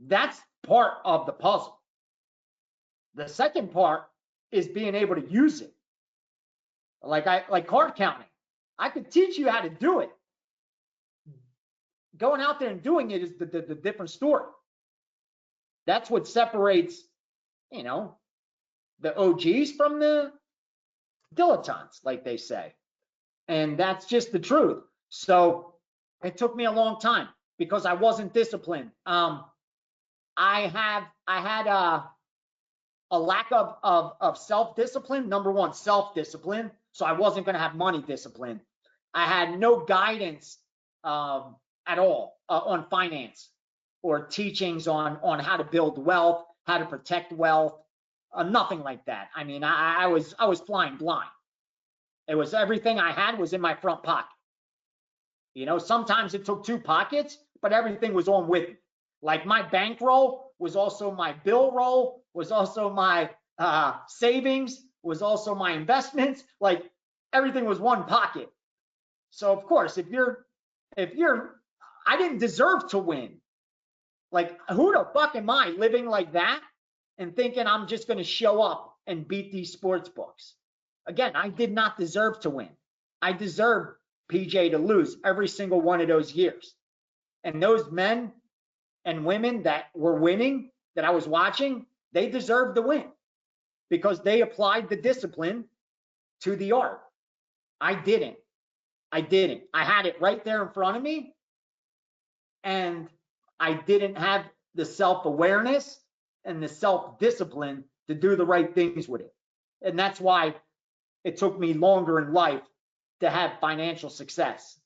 That's part of the puzzle. The second part is being able to use it. Like card counting. I could teach you how to do it. Going out there and doing it is the different story. That's what separates, the OGs from the dilettantes, like they say. And that's just the truth. So it took me a long time because I wasn't disciplined. I had a lack of self-discipline. Number one, self-discipline. So I wasn't going to have money discipline. I had no guidance at all on finance or teachings on how to build wealth, how to protect wealth, nothing like that. I mean, I was flying blind. It was everything I had was in my front pocket. Sometimes it took 2 pockets, but everything was on with me. Like my bankroll was also my bill roll, was also my savings, was also my investments. Like everything was one pocket. So of course, if you're, I didn't deserve to win. Like who the fuck am I living like that and thinking I'm just going to show up and beat these sports books? Again, I did not deserve to win. I deserved PJ to lose every single one of those years. And those men and women that were winning, that I was watching, they deserved to win because they applied the discipline to the art. I didn't. I had it right there in front of me, and I didn't have the self-awareness and the self-discipline to do the right things with it. And that's why it took me longer in life to have financial success.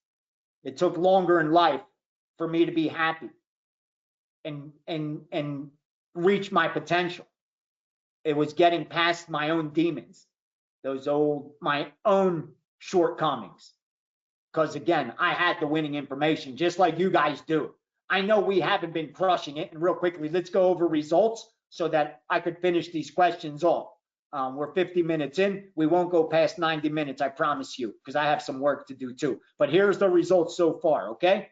It took longer in life for me to be happy and reach my potential. It was getting past my own demons, my own shortcomings. Because again, I had the winning information, just like you guys do. I know we haven't been crushing it. And real quickly, let's go over results so that I could finish these questions off. We're 50 minutes in. We won't go past 90 minutes, I promise you, because I have some work to do too. But here's the results so far, okay?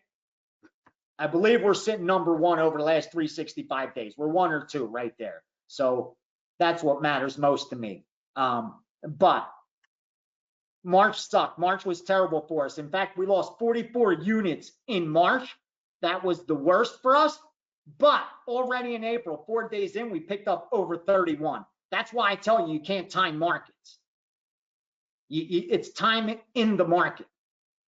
I believe we're sitting number one over the last 365 days. We're 1 or 2 right there. So that's what matters most to me. But March sucked. March was terrible for us. In fact, we lost 44 units in March. That was the worst for us. But already in April, 4 days in, we picked up over 31. That's why I tell you, you can't time markets. It's time in the market.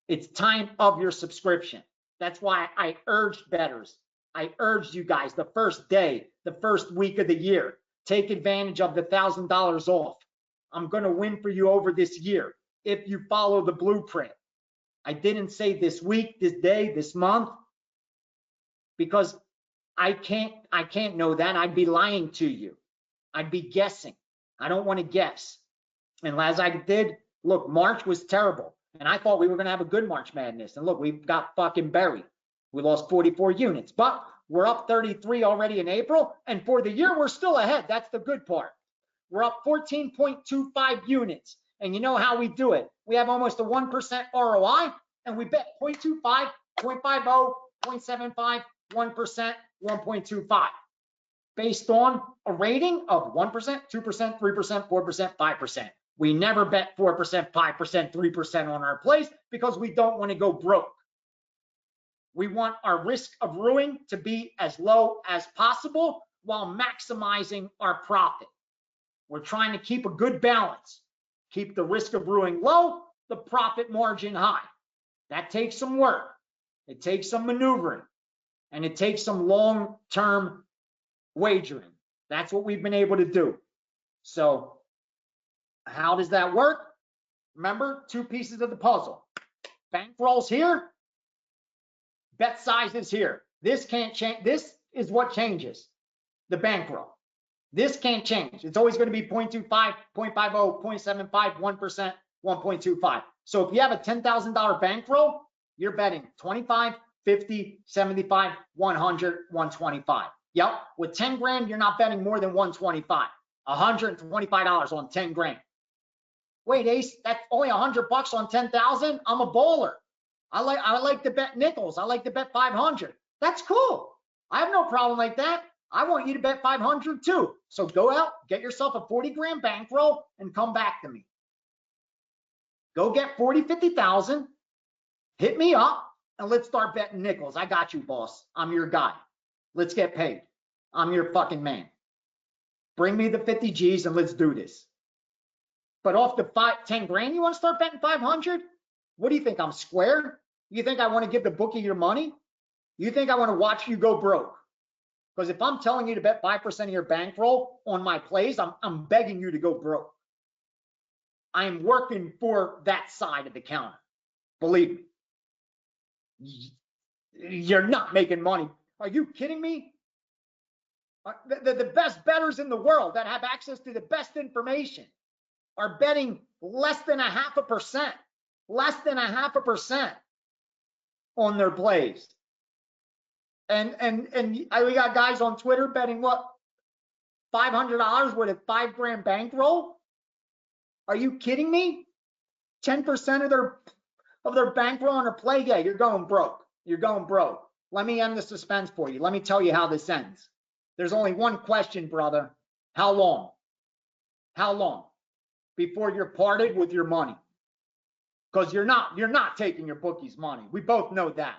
It's time of your subscription. That's why I urged bettors. I urged you guys the first day, the first week of the year, take advantage of the $1,000 off. I'm going to win for you over this year if you follow the blueprint. I didn't say this week, this day, this month, because I can't know that. I'd be lying to you. I'd be guessing. I don't want to guess. And as I did, look, March was terrible. And I thought we were going to have a good March Madness. And look, we got fucking buried. We lost 44 units, but we're up 33 already in April. And for the year, we're still ahead. That's the good part. We're up 14.25 units. And you know how we do it. We have almost a 1% ROI, and we bet 0.25, 0.50, 0.75, 1%, 1.25. Based on a rating of 1%, 2%, 3%, 4%, 5%. We never bet 4%, 5%, 3% on our plays because we don't want to go broke. We want our risk of ruin to be as low as possible while maximizing our profit. We're trying to keep a good balance. Keep the risk of ruin low, the profit margin high. That takes some work. It takes some maneuvering, and it takes some long-term wagering. That's what we've been able to do. So how does that work? Remember, 2 pieces of the puzzle. Bankrolls here, bet sizes here. This can't change. This is what changes the bankroll. This can't change. It's always going to be 0.25, 0.50, 0.75, 1%, 1.25. So if you have a $10,000 bankroll, you're betting 25, 50, 75, 100, 125. Yep. With 10 grand, you're not betting more than 125. $125 on 10 grand. Wait, Ace, that's only $100 on 10,000. I'm a baller. I like to bet nickels. I like to bet 500. That's cool. I have no problem like that. I want you to bet 500 too. So go out, get yourself a 40 grand bankroll and come back to me. Go get 40, 50,000, hit me up, and let's start betting nickels. I got you, boss. I'm your guy. Let's get paid. I'm your fucking man. Bring me the 50 G's and let's do this. But off the 10 grand, you want to start betting 500? What do you think? I'm square? You think I want to give the bookie your money? You think I want to watch you go broke? Because if I'm telling you to bet 5% of your bankroll on my plays, I'm begging you to go broke. I'm working for that side of the counter. Believe me. You're not making money. Are you kidding me? The best bettors in the world that have access to the best information are betting less than 0.5%, less than 0.5% on their plays. We got guys on Twitter betting what, $500 with a $5 grand bankroll? Are you kidding me? 10% of their bankroll on a play? Yeah, you're going broke. You're going broke. Let me end the suspense for you. Let me tell you how this ends. There's only one question, brother. How long? How long before you're parted with your money? Because you're not taking your bookie's money. We both know that.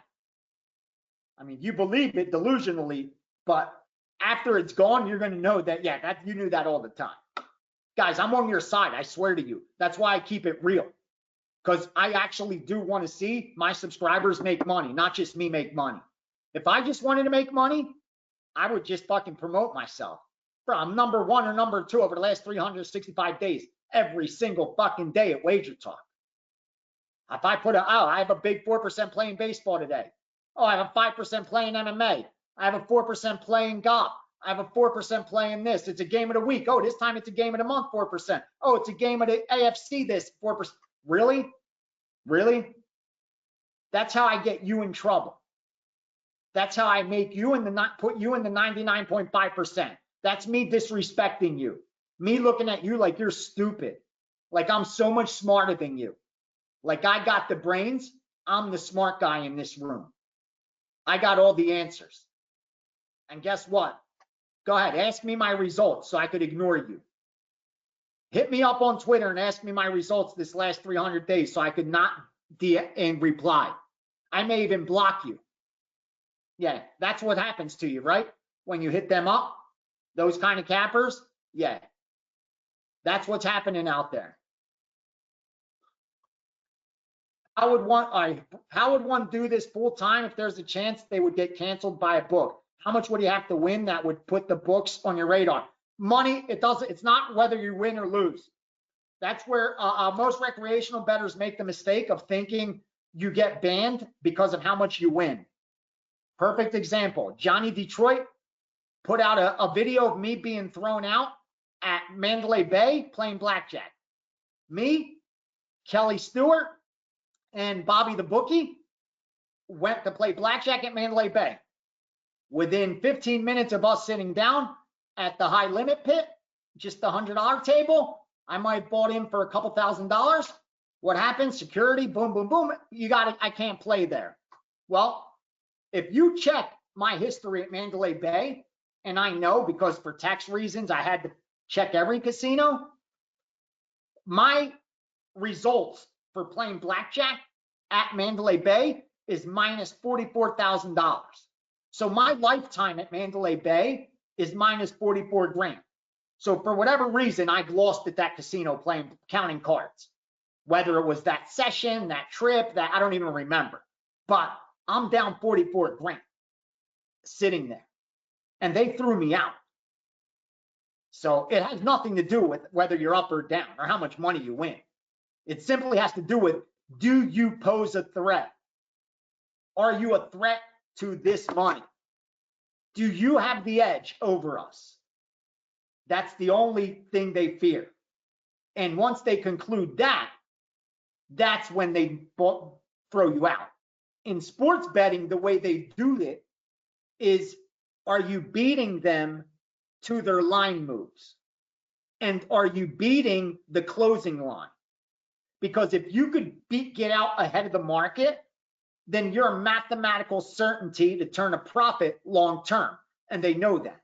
I mean, you believe it delusionally, but after it's gone, you're going to know that, yeah, that you knew that all the time. Guys, I'm on your side. I swear to you. That's why I keep it real. Because I actually do want to see my subscribers make money, not just me make money. If I just wanted to make money, I would just fucking promote myself. Bro, I'm number 1 or number 2 over the last 365 days, every single fucking day at Wager Talk. If I put I have a big 4% playing baseball today. Oh, I have a 5% playing MMA. I have a 4% playing golf. I have a 4% playing this. It's a game of the week. Oh, this time it's a game of the month, 4%. Oh, it's a game of the AFC, this 4%. Really? Really? That's how I get you in trouble. That's how I make you put you in the 99.5%. That's me disrespecting you. Me looking at you like you're stupid. Like I'm so much smarter than you. Like I got the brains. I'm the smart guy in this room. I got all the answers. And guess what? Go ahead, ask me my results so I could ignore you. Hit me up on Twitter and ask me my results this last 300 days so I could not and reply. I may even block you. Yeah, that's what happens to you, right? When you hit them up, those kind of cappers, yeah. That's what's happening out there. How would one do this full time if there's a chance they would get canceled by a book? How much would you have to win that would put the books on your radar? Money, it's not whether you win or lose. That's where most recreational bettors make the mistake of thinking you get banned because of how much you win. Perfect example, Gianni Detroit put out a video of me being thrown out at Mandalay Bay playing blackjack. Me, Kelly Stewart, and Bobby the bookie went to play blackjack at Mandalay Bay. Within 15 minutes of us sitting down at the high limit pit, just the $100 table, I might have bought in for a couple $1,000s. What happens? Security, boom, boom, boom. I can't play there. Well, if you check my history at Mandalay Bay, and I know because for tax reasons, I had to check every casino, my results for playing blackjack at Mandalay Bay is minus $44,000. So my lifetime at Mandalay Bay is minus 44 grand. So for whatever reason, I've lost at that casino counting cards. Whether it was that session, that trip, I don't even remember. But I'm down 44 grand sitting there. And they threw me out. So it has nothing to do with whether you're up or down or how much money you win. It simply has to do with, do you pose a threat? Are you a threat to this money? Do you have the edge over us? That's the only thing they fear. And once they conclude that, that's when they throw you out. In sports betting, the way they do it is, are you beating them to their line moves? And are you beating the closing line? Because if you could get out ahead of the market, then you're a mathematical certainty to turn a profit long term. And they know that.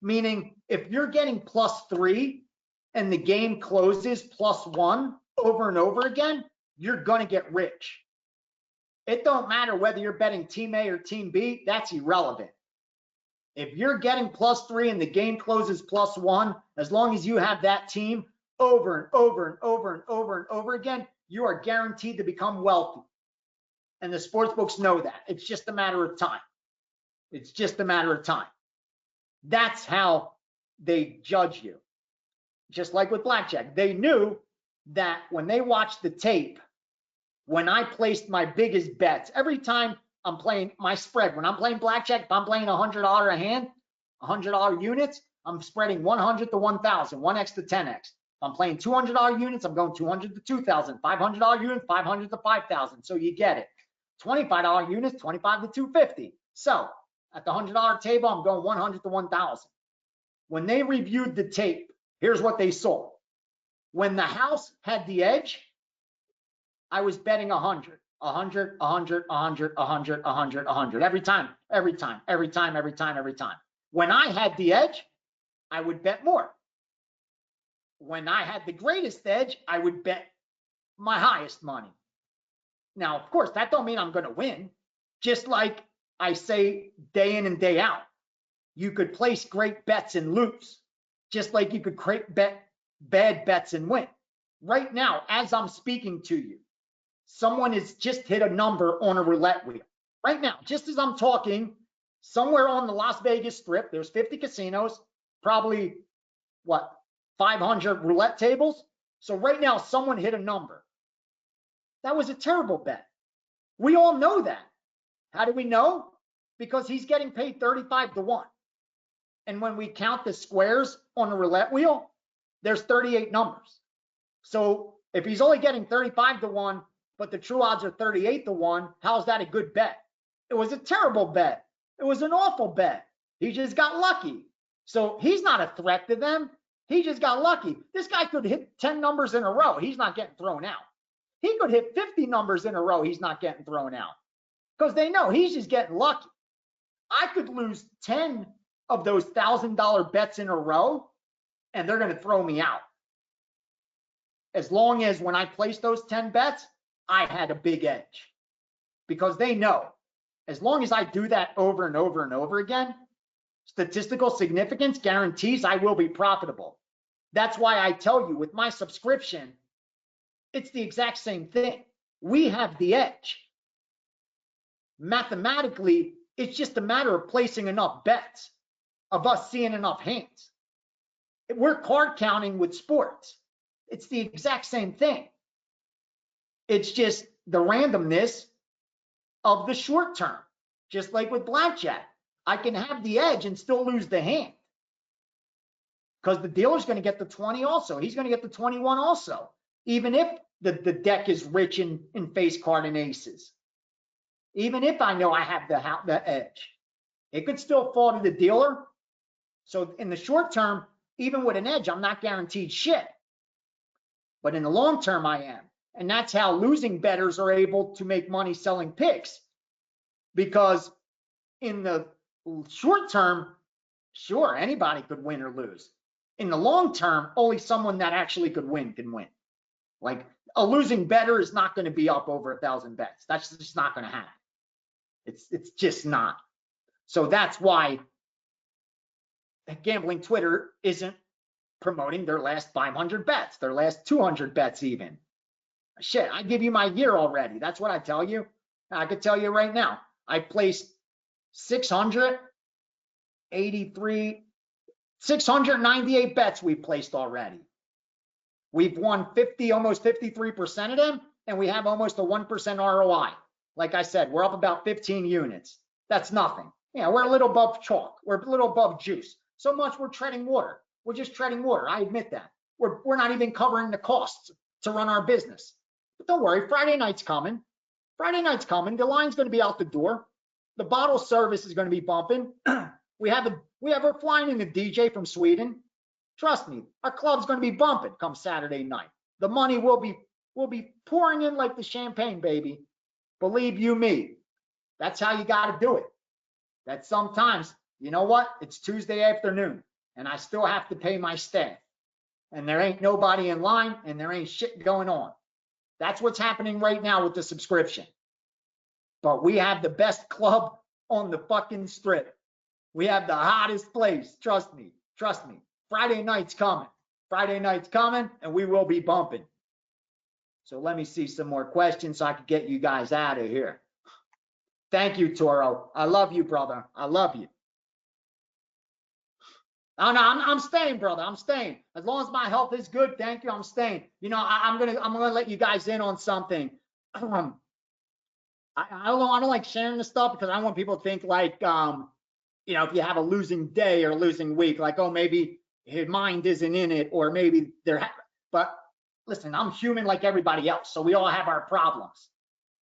Meaning, if you're getting +3 and the game closes +1 over and over again, you're going to get rich. It don't matter whether you're betting team A or team B, that's irrelevant. If you're getting +3 and the game closes +1, as long as you have that team over and over and over and over and over again, you are guaranteed to become wealthy. And the sports books know that. It's just a matter of time. It's just a matter of time. That's how they judge you. Just like with blackjack. They knew that when they watched the tape, when I placed my biggest bets, every time I'm playing my spread, when I'm playing blackjack, if I'm playing $100 a hand, $100 units, I'm spreading 100 to 1,000, 1x to 10x. If I'm playing $200 units, I'm going 200 to 2,000, $500 units, 500 to 5,000. So you get it. $25 units, 25 to 250. So At the $100 table, I'm going 100 to 1,000. When they reviewed the tape, here's what they saw. When the house had the edge, I was betting 100, 100, 100, 100, 100, 100, 100 every time, every time, every time, every time, every time. When I had the edge, I would bet more. When I had the greatest edge, I would bet my highest money. Now, of course, that don't mean I'm going to win. Just like I say day in and day out, you could place great bets and lose, just like you could bet bad bets and win. Right now, as I'm speaking to you, someone has just hit a number on a roulette wheel. Right now, just as I'm talking, somewhere on the Las Vegas Strip, there's 50 casinos, probably, 500 roulette tables? So right now, someone hit a number. That was a terrible bet. We all know that. How do we know? Because he's getting paid 35 to 1. And when we count the squares on the roulette wheel, there's 38 numbers. So if he's only getting 35 to 1, but the true odds are 38 to 1, how's that a good bet? It was a terrible bet. It was an awful bet. He just got lucky. So he's not a threat to them. He just got lucky. This guy could hit 10 numbers in a row. He's not getting thrown out. He could hit 50 numbers in a row. He's not getting thrown out because they know he's just getting lucky. I could lose 10 of those $1,000 bets in a row and they're going to throw me out. As long as when I placed those 10 bets, I had a big edge because they know as long as I do that over and over and over again, statistical significance guarantees I will be profitable. That's why I tell you with my subscription, it's the exact same thing. We have the edge. Mathematically, it's just a matter of placing enough bets, of us seeing enough hands. We're card counting with sports. It's the exact same thing. It's just the randomness of the short term, just like with blackjack. I can have the edge and still lose the hand because the dealer's going to get the 20 also. He's going to get the 21 also, even if the deck is rich in face card and aces. Even if I know I have the edge, it could still fall to the dealer. So in the short term, even with an edge, I'm not guaranteed shit. But in the long term, I am. And that's how losing bettors are able to make money selling picks. Because in the short term, sure, anybody could win or lose. In the long term, only someone that actually could win can win. Like a losing bettor is not going to be up over 1,000 bets. That's just not going to happen. It's just not. So that's why gambling Twitter isn't promoting their last 500 bets, their last 200 bets even. Shit, I give you my year already. That's what I tell you. I could tell you right now, I placed 698 bets we placed already. We've won almost 53% of them, and we have almost a 1% ROI. Like I said, we're up about 15 units. That's nothing. Yeah, we're a little above chalk. We're a little above juice. So much we're treading water. We're just treading water. I admit that. We're not even covering the costs to run our business. But don't worry, Friday night's coming. Friday night's coming. The line's going to be out the door. The bottle service is going to be bumping. We're flying in a DJ from Sweden. Trust me, our club's going to be bumping come Saturday night. The money will be pouring in like the champagne, baby. Believe you me. That's how you got to do it. That sometimes, you know what? It's Tuesday afternoon and I still have to pay my staff. And there ain't nobody in line and there ain't shit going on. That's what's happening right now with the subscription. But we have the best club on the fucking strip. We have the hottest place. Trust me. Trust me. Friday night's coming. Friday night's coming and we will be bumping. So let me see some more questions so I can get you guys out of here. Thank you, Toro. I love you, brother. I love you. Oh, no, I'm staying, brother. I'm staying. As long as my health is good, thank you. I'm staying. You know, I'm gonna let you guys in on something. I don't like sharing this stuff because I want people to think like, you know, if you have a losing day or a losing week, like, oh, maybe his mind isn't in it, or maybe but listen, I'm human like everybody else. So we all have our problems.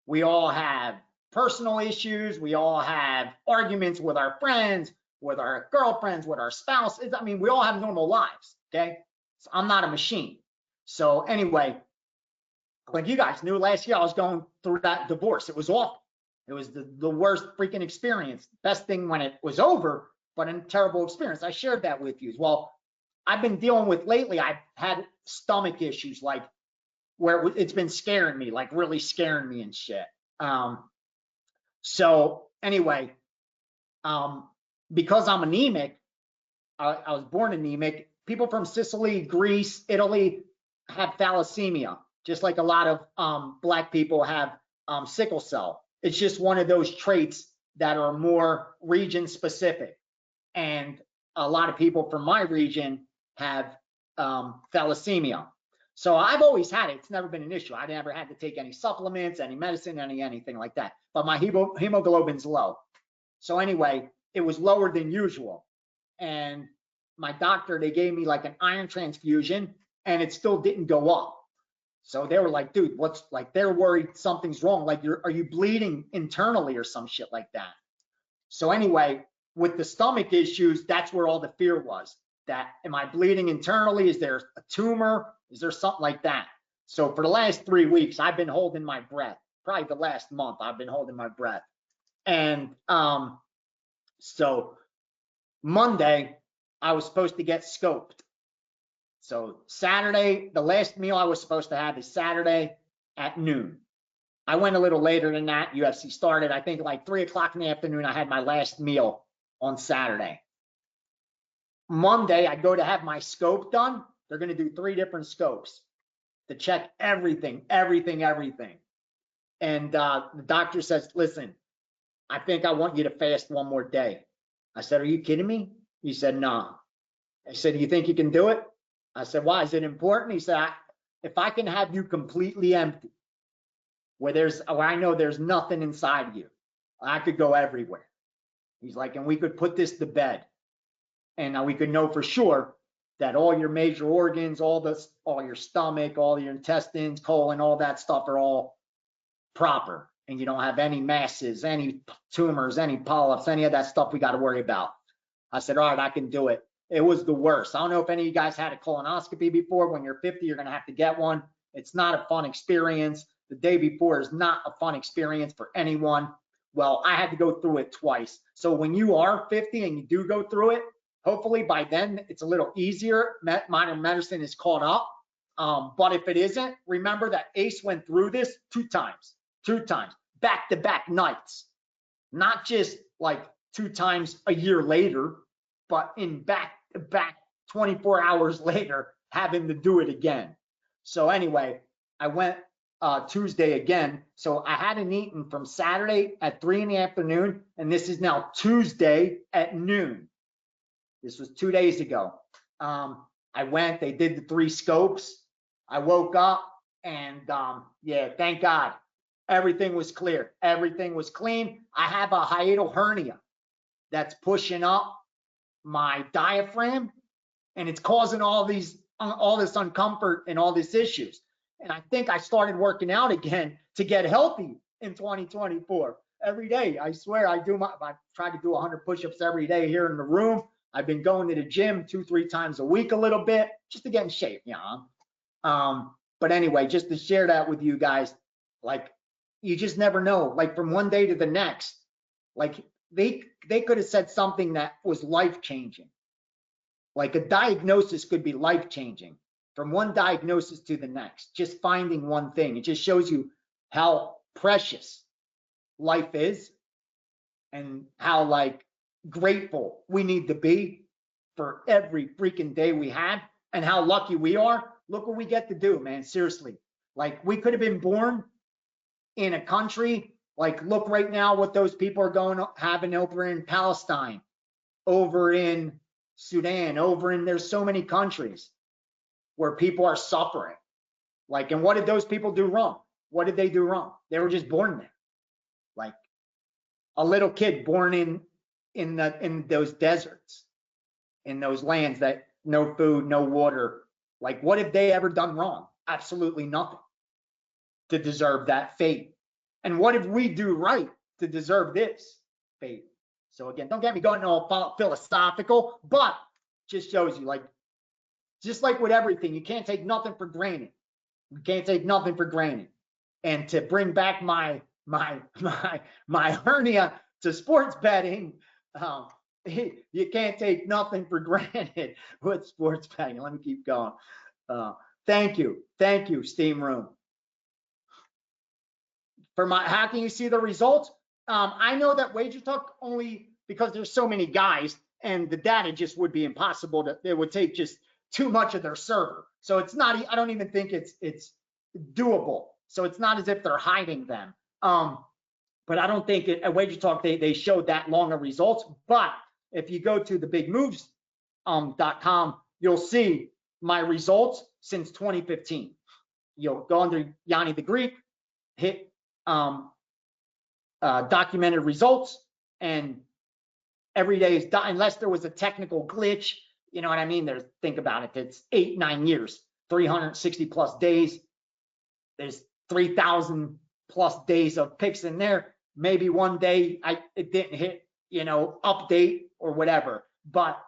We all have personal issues. We all have arguments with our friends, with our girlfriends, with our spouses. I mean, we all have normal lives, okay? So I'm not a machine. So anyway, like you guys knew, last year I was going through that divorce. It was awful. It was the worst freaking experience. Best thing when it was over, but a terrible experience. I shared that with you. Well, I've been dealing with lately, I've had stomach issues, like where it's been scaring me, like really scaring me and shit. So anyway, because I'm anemic, I was born anemic. People from Sicily, Greece, Italy have thalassemia, just like a lot of Black people have sickle cell. It's just one of those traits that are more region specific. And a lot of people from my region have thalassemia. So I've always had it. It's never been an issue. I never had to take any supplements, any medicine, anything like that. But my hemoglobin's low. So anyway, it was lower than usual. And my doctor, they gave me like an iron transfusion and it still didn't go up. So they were like, dude, what's like, they're worried something's wrong. Like, are you bleeding internally or some shit like that? So anyway, with the stomach issues, that's where all the fear was. That, am I bleeding internally? Is there a tumor? Is there something like that? So for the last 3 weeks, I've been holding my breath. Probably the last month, I've been holding my breath. And so Monday, I was supposed to get scoped. So Saturday, the last meal I was supposed to have is Saturday at noon. I went a little later than that. UFC started, I think, like 3 o'clock in the afternoon. I had my last meal on Saturday. Monday, I go to have my scope done. They're going to do 3 different scopes to check everything. And the doctor says, listen, I think I want you to fast 1 more day. I said, are you kidding me? He said, no. I said, do you think you can do it? I said, why? Is it important? He said, if I can have you completely empty, where I know there's nothing inside of you, I could go everywhere. He's like, and we could put this to bed. And we could know for sure that all your major organs, all your stomach, all your intestines, colon, all that stuff are all proper. And you don't have any masses, any tumors, any polyps, any of that stuff we got to worry about. I said, all right, I can do it. It was the worst. I don't know if any of you guys had a colonoscopy before. When you're 50, you're going to have to get one. It's not a fun experience. The day before is not a fun experience for anyone. Well, I had to go through it twice. So when you are 50 and you do go through it, hopefully by then it's a little easier. Modern medicine is caught up. But if it isn't, remember that Ace went through this 2 times, back-to-back nights. Not just like 2 times a year later, but in back 24 hours later, having to do it again. So anyway, I went Tuesday again. So I hadn't eaten from Saturday at 3 in the afternoon, and this is now Tuesday at noon. This was 2 days ago. I went, they did the 3 scopes. I woke up and yeah, thank God. Everything was clear. Everything was clean. I have a hiatal hernia that's pushing up my diaphragm, and it's causing all this uncomfort and all these issues. And I think I started working out again to get healthy in 2024. Every day, I swear, I try to do 100 push-ups every day here in the room. I've been going to the gym 2-3 times a week a little bit just to get in shape, you know. But anyway, just to share that with you guys, like, you just never know. Like, from one day to the next, like, they could have said something that was life-changing. Like, a diagnosis could be life-changing from one diagnosis to the next, just finding one thing. It just shows you how precious life is and how, like, grateful we need to be for every freaking day we have and how lucky we are. Look what we get to do, man. Seriously. Like, we could have been born in a country, like, look right now what those people are having over in Palestine, over in Sudan, there's so many countries where people are suffering. Like, and what did those people do wrong? What did they do wrong? They were just born there. Like a little kid born in those deserts, in those lands that no food, no water. Like, what have they ever done wrong? Absolutely nothing to deserve that fate. And what if we do right to deserve this favor. So again, don't get me going all philosophical, but just shows you, like, just like with everything, you can't take nothing for granted. You can't take nothing for granted. And to bring back my hernia to sports betting, you can't take nothing for granted with sports betting. Let me keep going. Thank you, Steam Room. How can you see the results? I know that Wager Talk only, because there's so many guys and the data just would be impossible it would take just too much of their server. So it's not, I don't even think it's doable. So it's not as if they're hiding them. But I don't think at Wager Talk they showed that long of results. But if you go to the bigmoves.com, you'll see my results since 2015. You'll go under Gianni the Greek, hit documented results, and every day is unless there was a technical glitch, you know what I mean? Think about it, it's 8-9 years, 360 plus days. There's 3,000 plus days of picks in there. Maybe one day it didn't hit, update or whatever, but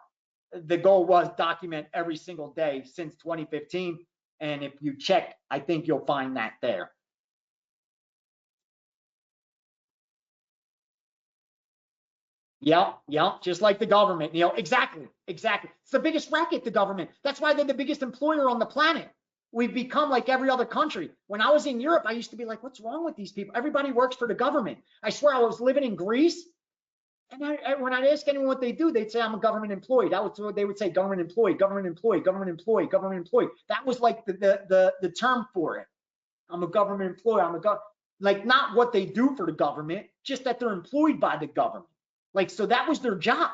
the goal was document every single day since 2015. And if you check, I think you'll find that there. Yep, just like the government, exactly. It's the biggest racket, the government. That's why they're the biggest employer on the planet. We've become like every other country. When I was in Europe, I used to be like, what's wrong with these people? Everybody works for the government. I swear, I was living in Greece, and when I'd ask anyone what they do, they'd say, I'm a government employee. That was what they would say, government employee, government employee, government employee, government employee. That was like the term for it. I'm a government employee. Like, not what they do for the government, just that they're employed by the government. Like, so that was their job.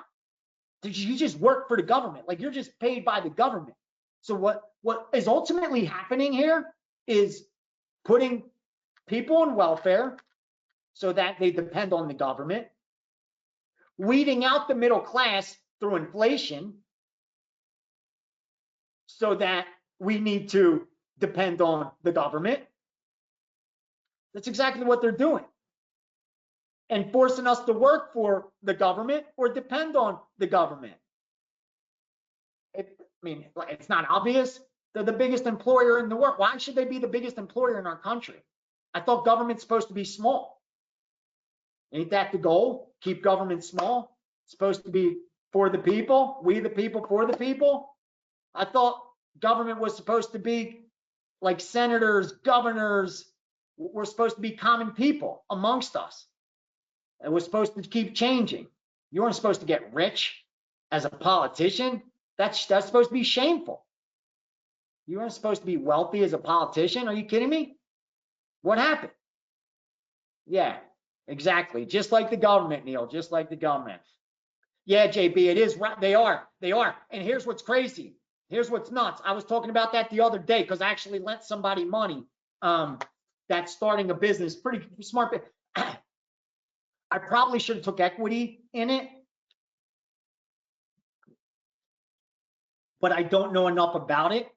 You just work for the government. Like, you're just paid by the government. So what is ultimately happening here is putting people on welfare so that they depend on the government, weeding out the middle class through inflation so that we need to depend on the government. That's exactly what they're doing. And forcing us to work for the government or depend on the government. It's not obvious. They're the biggest employer in the world. Why should they be the biggest employer in our country? I thought government's supposed to be small. Ain't that the goal? Keep government small? It's supposed to be for the people, we the people, for the people. I thought government was supposed to be like senators, governors. We're supposed to be common people amongst us. It was supposed to keep changing. You weren't supposed to get rich as a politician. That's supposed to be shameful. You weren't supposed to be wealthy as a politician. Are you kidding me? What happened? Yeah, exactly. Just like the government, Neil, just like the government. Yeah, JB, it is right. They are. And here's what's crazy. Here's what's nuts. I was talking about that the other day because I actually lent somebody money that's starting a business, pretty smart. I probably should have took equity in it, but I don't know enough about it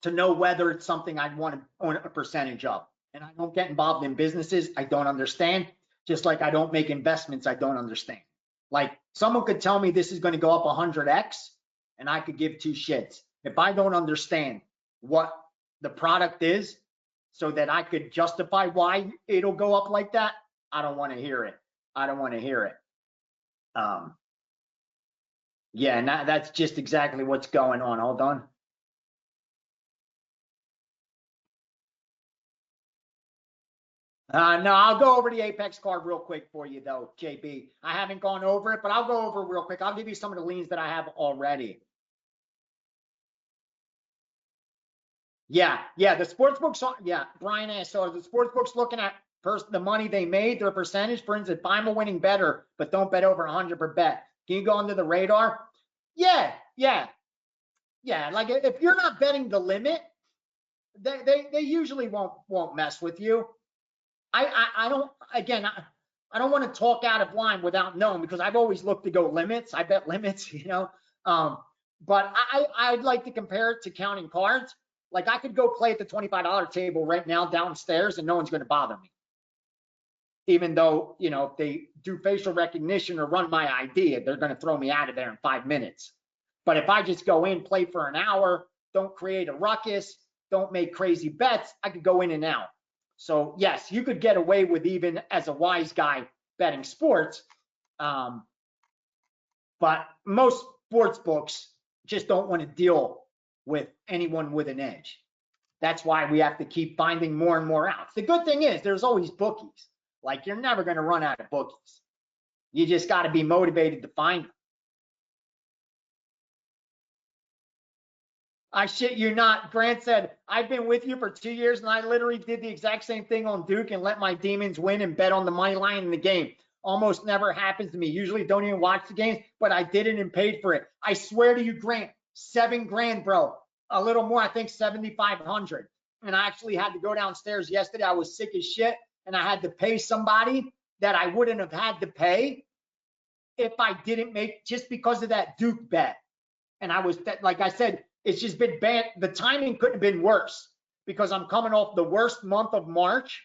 to know whether it's something I'd want to own a percentage of. And I don't get involved in businesses I don't understand, just like I don't make investments I don't understand. Like, someone could tell me this is going to go up 100x, and I could give two shits. If I don't understand what the product is so that I could justify why it'll go up like that, I don't want to hear it. I don't want to hear it. Yeah, and that's just exactly what's going on. Hold on. No, I'll go over the Apex card real quick for you, though, JB. I haven't gone over it, but I'll go over it real quick. I'll give you some of the leans that I have already. Yeah, the sportsbooks. Yeah, Brian asked. So the sportsbooks looking at the money they made, their percentage. For instance, if I'm a winning bettor, but don't bet over 100 per bet, can you go under the radar? Yeah. Like, if you're not betting the limit, they usually won't mess with you. I don't want to talk out of line without knowing, because I've always looked to go limits. I bet limits, but I'd like to compare it to counting cards. Like, I could go play at the $25 table right now downstairs and no one's going to bother me. even though, you know, if they do facial recognition or run my ID, they're going to throw me out of there in 5 minutes. But if I just go in, play for an hour, don't create a ruckus, don't make crazy bets, I could go in and out. So yes, you could get away with, even as a wise guy, betting sports. But most sports books just don't want to deal with anyone with an edge. That's why we have to keep finding more and more outs. The good thing is there's always bookies. Like, you're never going to run out of bookies. You just got to be motivated to find them. I shit you not. Grant said, I've been with you for 2 years and I literally did the exact same thing on Duke and let my demons win and bet on the money line in the game. Almost never happens to me. Usually don't even watch the games, but I did it and paid for it. I swear to you, Grant, $7 grand, bro. A little more, I think 7,500. And I actually had to go downstairs yesterday. I was sick as shit and I had to pay somebody that I wouldn't have had to pay if I didn't make, just because of that Duke bet. And I was, like I said, it's just been bad. The timing couldn't have been worse because I'm coming off the worst month of March.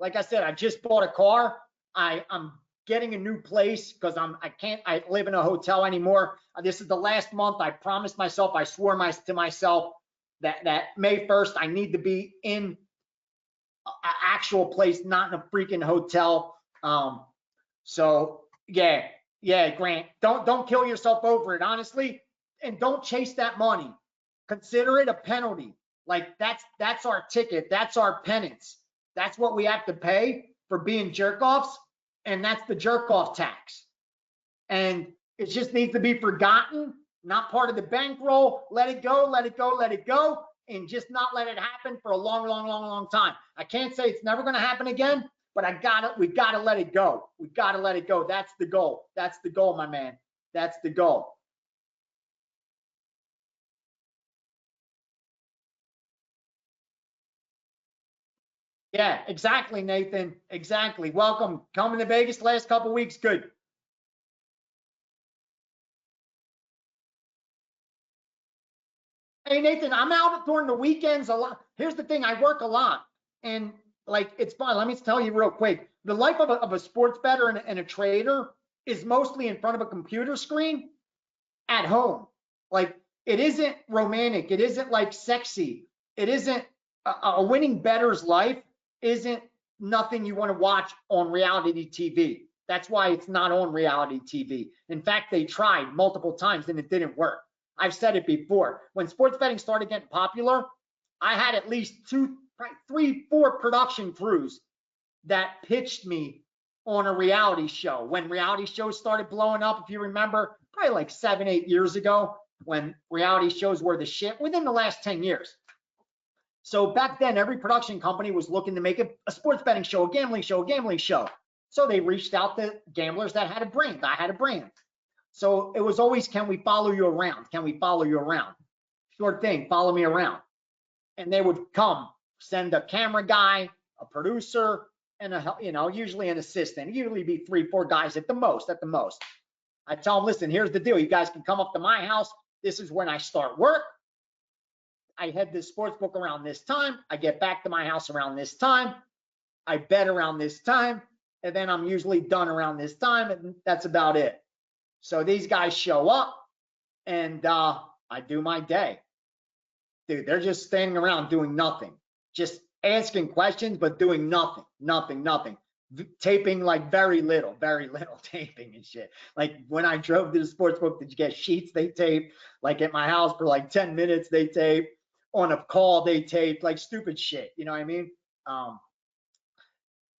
Like I said, I just bought a car. I'm getting a new place because I live in a hotel anymore. This is the last month. I promised myself, I swore to myself that May 1st, I need to be in an actual place, not in a freaking hotel. So yeah, Grant, don't kill yourself over it, honestly. And don't chase that money. Consider it a penalty. Like, that's our ticket. That's our penance. That's what we have to pay for being jerk-offs, and that's the jerk-off tax. And it just needs to be forgotten, not part of the bankroll. Let it go, let it go, let it go, and just not let it happen for a long, long, long, long time. I can't say it's never going to happen again, but we got to let it go. We got to let it go. That's the goal. That's the goal, my man. That's the goal. Yeah, exactly, Nathan. Exactly. Welcome. Coming to Vegas last couple weeks. Good. Hey, Nathan, I'm out during the weekends a lot. Here's the thing. I work a lot. And, like, it's fun. Let me tell you real quick. The life of a sports bettor and a trader is mostly in front of a computer screen at home. Like, it isn't romantic. It isn't, like, sexy. It isn't a winning bettor's life isn't nothing you want to watch on reality TV. That's why it's not on reality TV. In fact, they tried multiple times and it didn't work. I've said it before. When sports betting started getting popular, I had at least 2, 3, 4 production crews that pitched me on a reality show. When reality shows started blowing up, if you remember, probably like 7, 8 years ago, when reality shows were the shit, within the last 10 years. So back then, every production company was looking to make a sports betting show, a gambling show. So they reached out to gamblers that had a brand. I had a brand. So it was always, can we follow you around? Can we follow you around? Sure thing, follow me around. And they would come, send a camera guy, a producer, and usually an assistant. Usually be 3, 4 guys at the most. I tell them, listen, here's the deal. You guys can come up to my house. This is when I start work. I head this sports book around this time. I get back to my house around this time. I bet around this time. And then I'm usually done around this time. And that's about it. So these guys show up and I do my day. Dude, they're just standing around doing nothing. Just asking questions, but doing nothing. Taping like very little taping and shit. Like when I drove to the sports book, did you get sheets? They taped. Like at my house for like 10 minutes, they taped. On a call, they taped, like stupid shit. You know what I mean?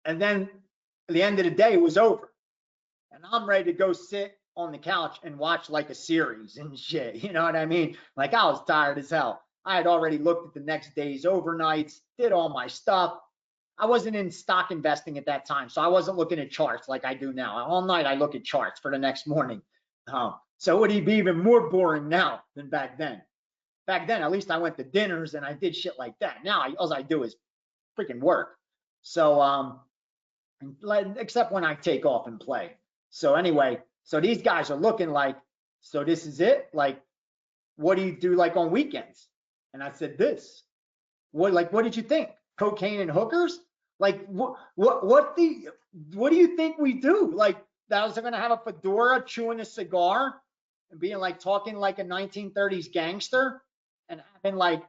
And then at the end of the day, it was over. And I'm ready to go sit on the couch and watch like a series and shit. You know what I mean? Like I was tired as hell. I had already looked at the next day's overnights, did all my stuff. I wasn't in stock investing at that time, so I wasn't looking at charts like I do now. All night I look at charts for the next morning. So would he be even more boring now than back then? Back then, at least I went to dinners and I did shit like that. Now, all I do is freaking work. So, except when I take off and play. So anyway, so these guys are looking like, so this is it? Like, what do you do like on weekends? And I said, this. What did you think? Cocaine and hookers? Like what do you think we do? Like that was going to have a fedora, chewing a cigar, and being like talking like a 1930s gangster, and having like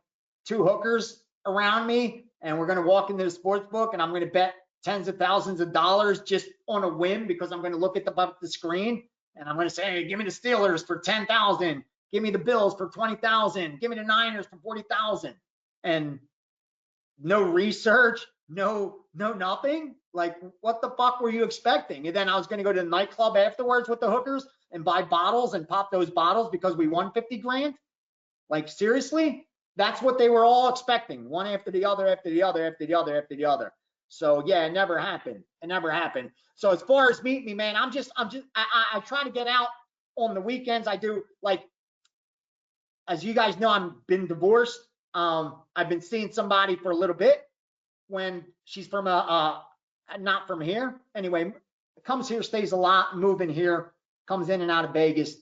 2 hookers around me, and we're going to walk into the sports book, and I'm going to bet tens of thousands of dollars just on a whim because I'm going to look at the screen, and I'm going to say, hey, give me the Steelers for 10,000, give me the Bills for 20,000, give me the Niners for 40,000, and no research, no nothing. Like, what the fuck were you expecting? And then I was going to go to the nightclub afterwards with the hookers and buy bottles and pop those bottles because we won 50 grand. Like, seriously? That's what they were all expecting, one after the other, after the other, after the other, after the other. So yeah, it never happened. It never happened. So as far as meet me, man, I try to get out on the weekends. I do, like, as you guys know, I've been divorced. I've been seeing somebody for a little bit when she's from not from here. Anyway, comes here, stays a lot, moving here, comes in and out of Vegas.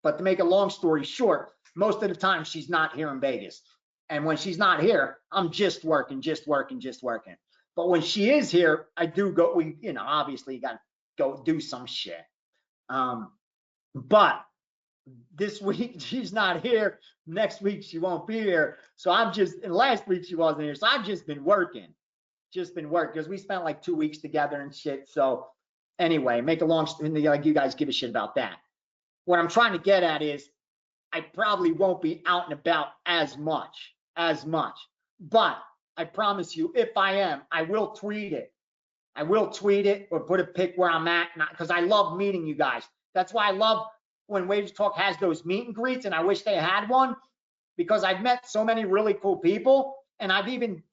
But to make a long story short, most of the time she's not here in Vegas. And when she's not here, I'm just working. But when she is here, I do go, obviously you got to go do some shit. But this week she's not here. Next week she won't be here. So and last week she wasn't here. So I've just been working because we spent like 2 weeks together and shit. So anyway, make a long story, like you guys give a shit about that. What I'm trying to get at is I probably won't be out and about as much, but I promise you, if I am, I will tweet it. Or put a pic where I'm at, because I love meeting you guys. That's why I love when Waves Talk has those meet and greets, and I wish they had one, because I've met so many really cool people, and I've even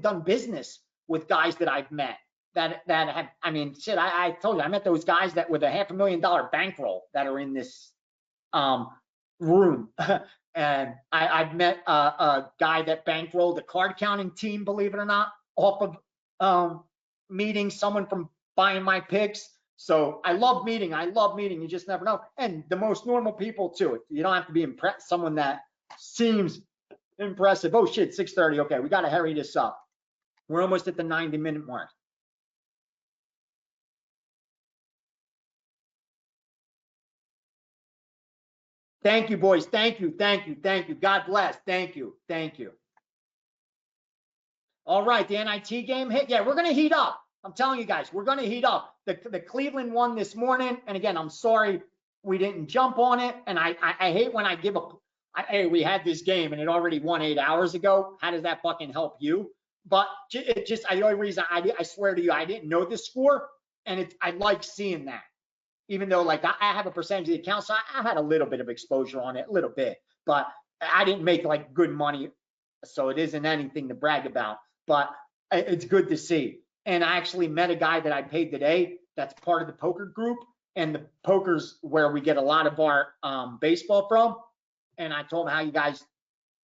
done business with guys that I've met that have, I mean, shit, I told you, I met those guys that with a $500,000 bankroll that are in this room. And I've met a guy that bankrolled the card counting team, believe it or not, off of meeting someone from buying my picks. So I love meeting. You just never know. And the most normal people too. You don't have to be impressed. Someone that seems impressive. Oh shit, 6:30. Okay, we got to hurry this up. We're almost at the 90-minute mark. Thank you, boys. Thank you. God bless. Thank you. All right, the NIT game hit. Yeah, we're going to heat up. I'm telling you guys, we're going to heat up. The Cleveland won this morning. And again, I'm sorry we didn't jump on it. And I hate when I give up. Hey, we had this game and it already won 8 hours ago. How does that fucking help you? But the only reason I swear to you, I didn't know the score. And I like seeing that. Even though, like, I have a percentage of the account, so I had a little bit of exposure on it, a little bit, but I didn't make like good money, so it isn't anything to brag about, but it's good to see. And I actually met a guy that I paid today that's part of the poker group, and the poker's where we get a lot of our baseball from. And I told him,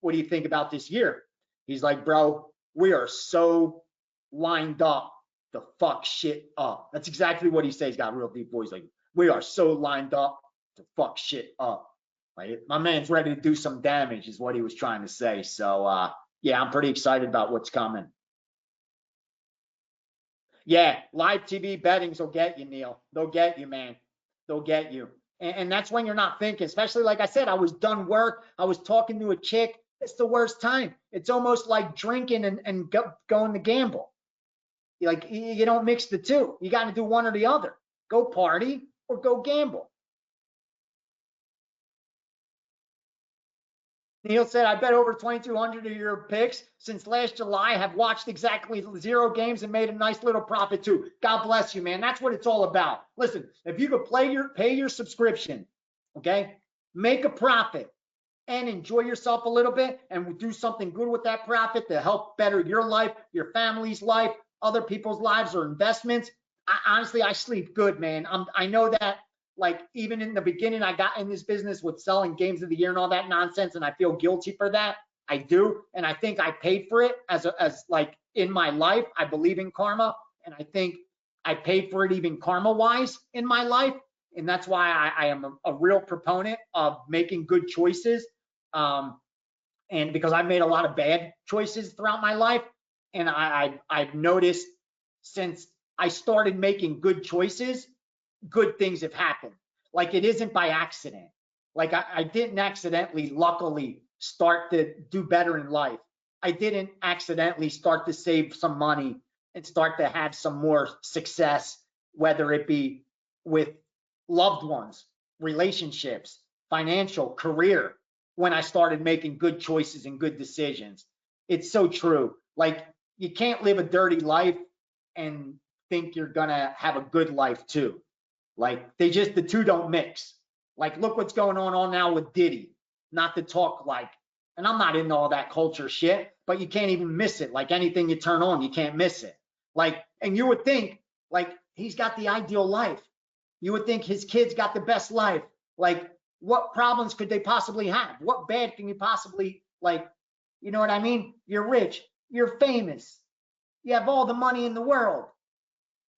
what do you think about this year? He's like, bro, we are so lined up to fuck shit up. That's exactly what he says. He's got a real deep voice, like, we are so lined up to fuck shit up. Like, my man's ready to do some damage is what he was trying to say. So yeah, I'm pretty excited about what's coming. Yeah, live TV bettings will get you, Neil. They'll get you, man. They'll get you. And that's when you're not thinking, especially like I said, I was done work. I was talking to a chick. It's the worst time. It's almost like drinking and going to gamble. Like, you don't mix the two. You got to do one or the other. Go party or go gamble. Neil said, I bet over 2,200 of your picks since last July. Have watched exactly 0 games and made a nice little profit too. God bless you, man. That's what it's all about. Listen, if you could pay your subscription, okay, make a profit and enjoy yourself a little bit and do something good with that profit to help better your life, your family's life, other people's lives or investments. Honestly, I sleep good, man. I know that, like, even in the beginning, I got in this business with selling games of the year and all that nonsense, and I feel guilty for that. I do, and I think I paid for it as like in my life. I believe in karma, and I think I paid for it even karma-wise in my life, and that's why I am a real proponent of making good choices. And because I've made a lot of bad choices throughout my life, and I've noticed since I started making good choices, good things have happened. Like, it isn't by accident. Like, I didn't accidentally, luckily, start to do better in life. I didn't accidentally start to save some money and start to have some more success, whether it be with loved ones, relationships, financial, career, when I started making good choices and good decisions. It's so true. Like, you can't live a dirty life and think you're gonna have a good life too. Like, the two don't mix. Like, look what's going on now with Diddy. Not to talk like, and I'm not into all that culture shit, but you can't even miss it. Like, anything you turn on, you can't miss it. Like, and you would think, like, he's got the ideal life. You would think his kids got the best life. Like, what problems could they possibly have? What bad can you possibly, like, you know what I mean? You're rich, you're famous, you have all the money in the world.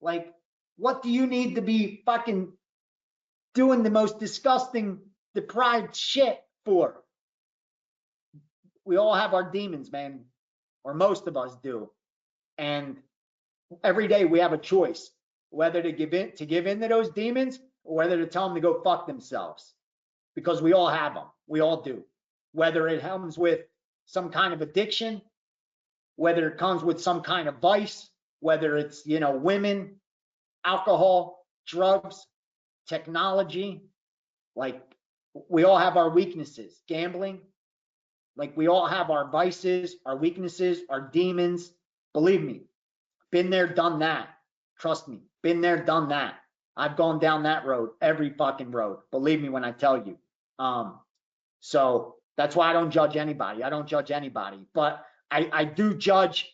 Like, what do you need to be fucking doing the most disgusting, deprived shit for? We all have our demons, man, or most of us do. And every day we have a choice, whether to give in to those demons or whether to tell them to go fuck themselves, because we all have them. We all do. Whether it comes with some kind of addiction, whether it comes with some kind of vice, whether it's, women, alcohol, drugs, technology. Like, we all have our weaknesses. Gambling. Like, we all have our vices, our weaknesses, our demons. Believe me, been there, done that. Trust me, been there, done that. I've gone down that road, every fucking road. Believe me when I tell you. So that's why I don't judge anybody. I don't judge anybody, but I do judge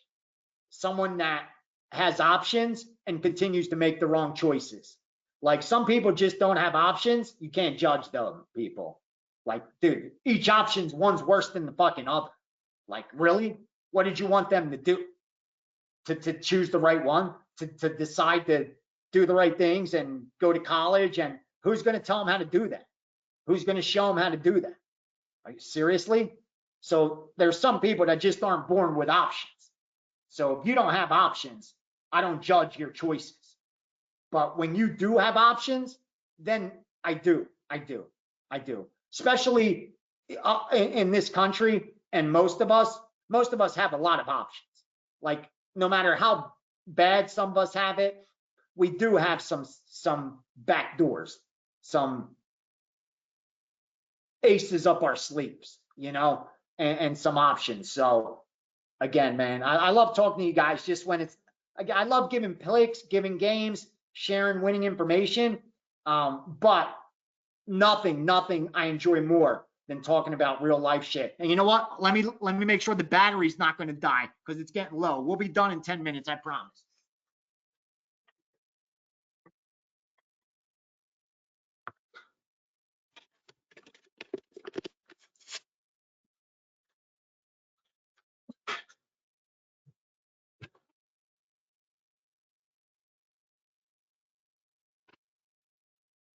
someone that has options and continues to make the wrong choices. Like, some people just don't have options. You can't judge those people. Like, dude, each option's one's worse than the fucking other. Like, really? What did you want them to do? To choose the right one? To decide to do the right things and go to college? And who's going to tell them how to do that? Who's going to show them how to do that? Are you seriously? So there's some people that just aren't born with options. So if you don't have options, I don't judge your choices. But when you do have options, then I do. Especially in this country, and most of us have a lot of options. Like, no matter how bad some of us have it, we do have some back doors, some aces up our sleeves, and some options. So again, man, I love talking to you guys. Just when I love giving picks, giving games, sharing winning information. But nothing I enjoy more than talking about real life shit. And you know what? Let me make sure the battery's not going to die, because it's getting low. We'll be done in 10 minutes, I promise.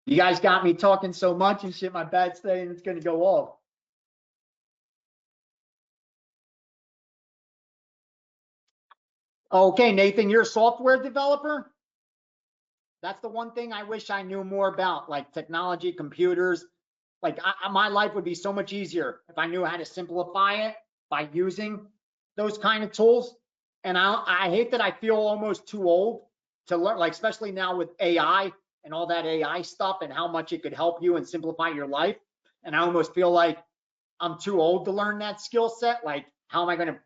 You guys got me talking so much and shit, my bat's saying it's going to go off. Okay, Nathan, you're a software developer? That's the one thing I wish I knew more about, like technology, computers. Like, my life would be so much easier if I knew how to simplify it by using those kind of tools. And I hate that I feel almost too old to learn, like, especially now with AI and all that AI stuff and how much it could help you and simplify your life. And I almost feel like I'm too old to learn that skill set. Like, how am I going to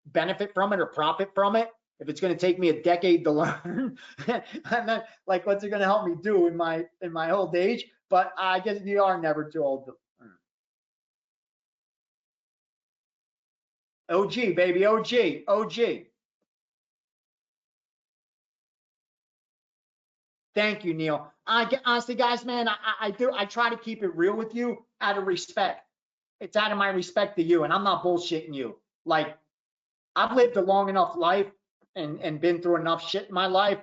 benefit from it or profit from it if it's going to take me a decade to learn? And then, like, what's it going to help me do in my old age? But I guess you are never too old to learn. OG, baby, OG. Thank you, Neil. Honestly, guys, man, I try to keep it real with you out of respect. It's out of my respect to you, and I'm not bullshitting you. Like, I've lived a long enough life and been through enough shit in my life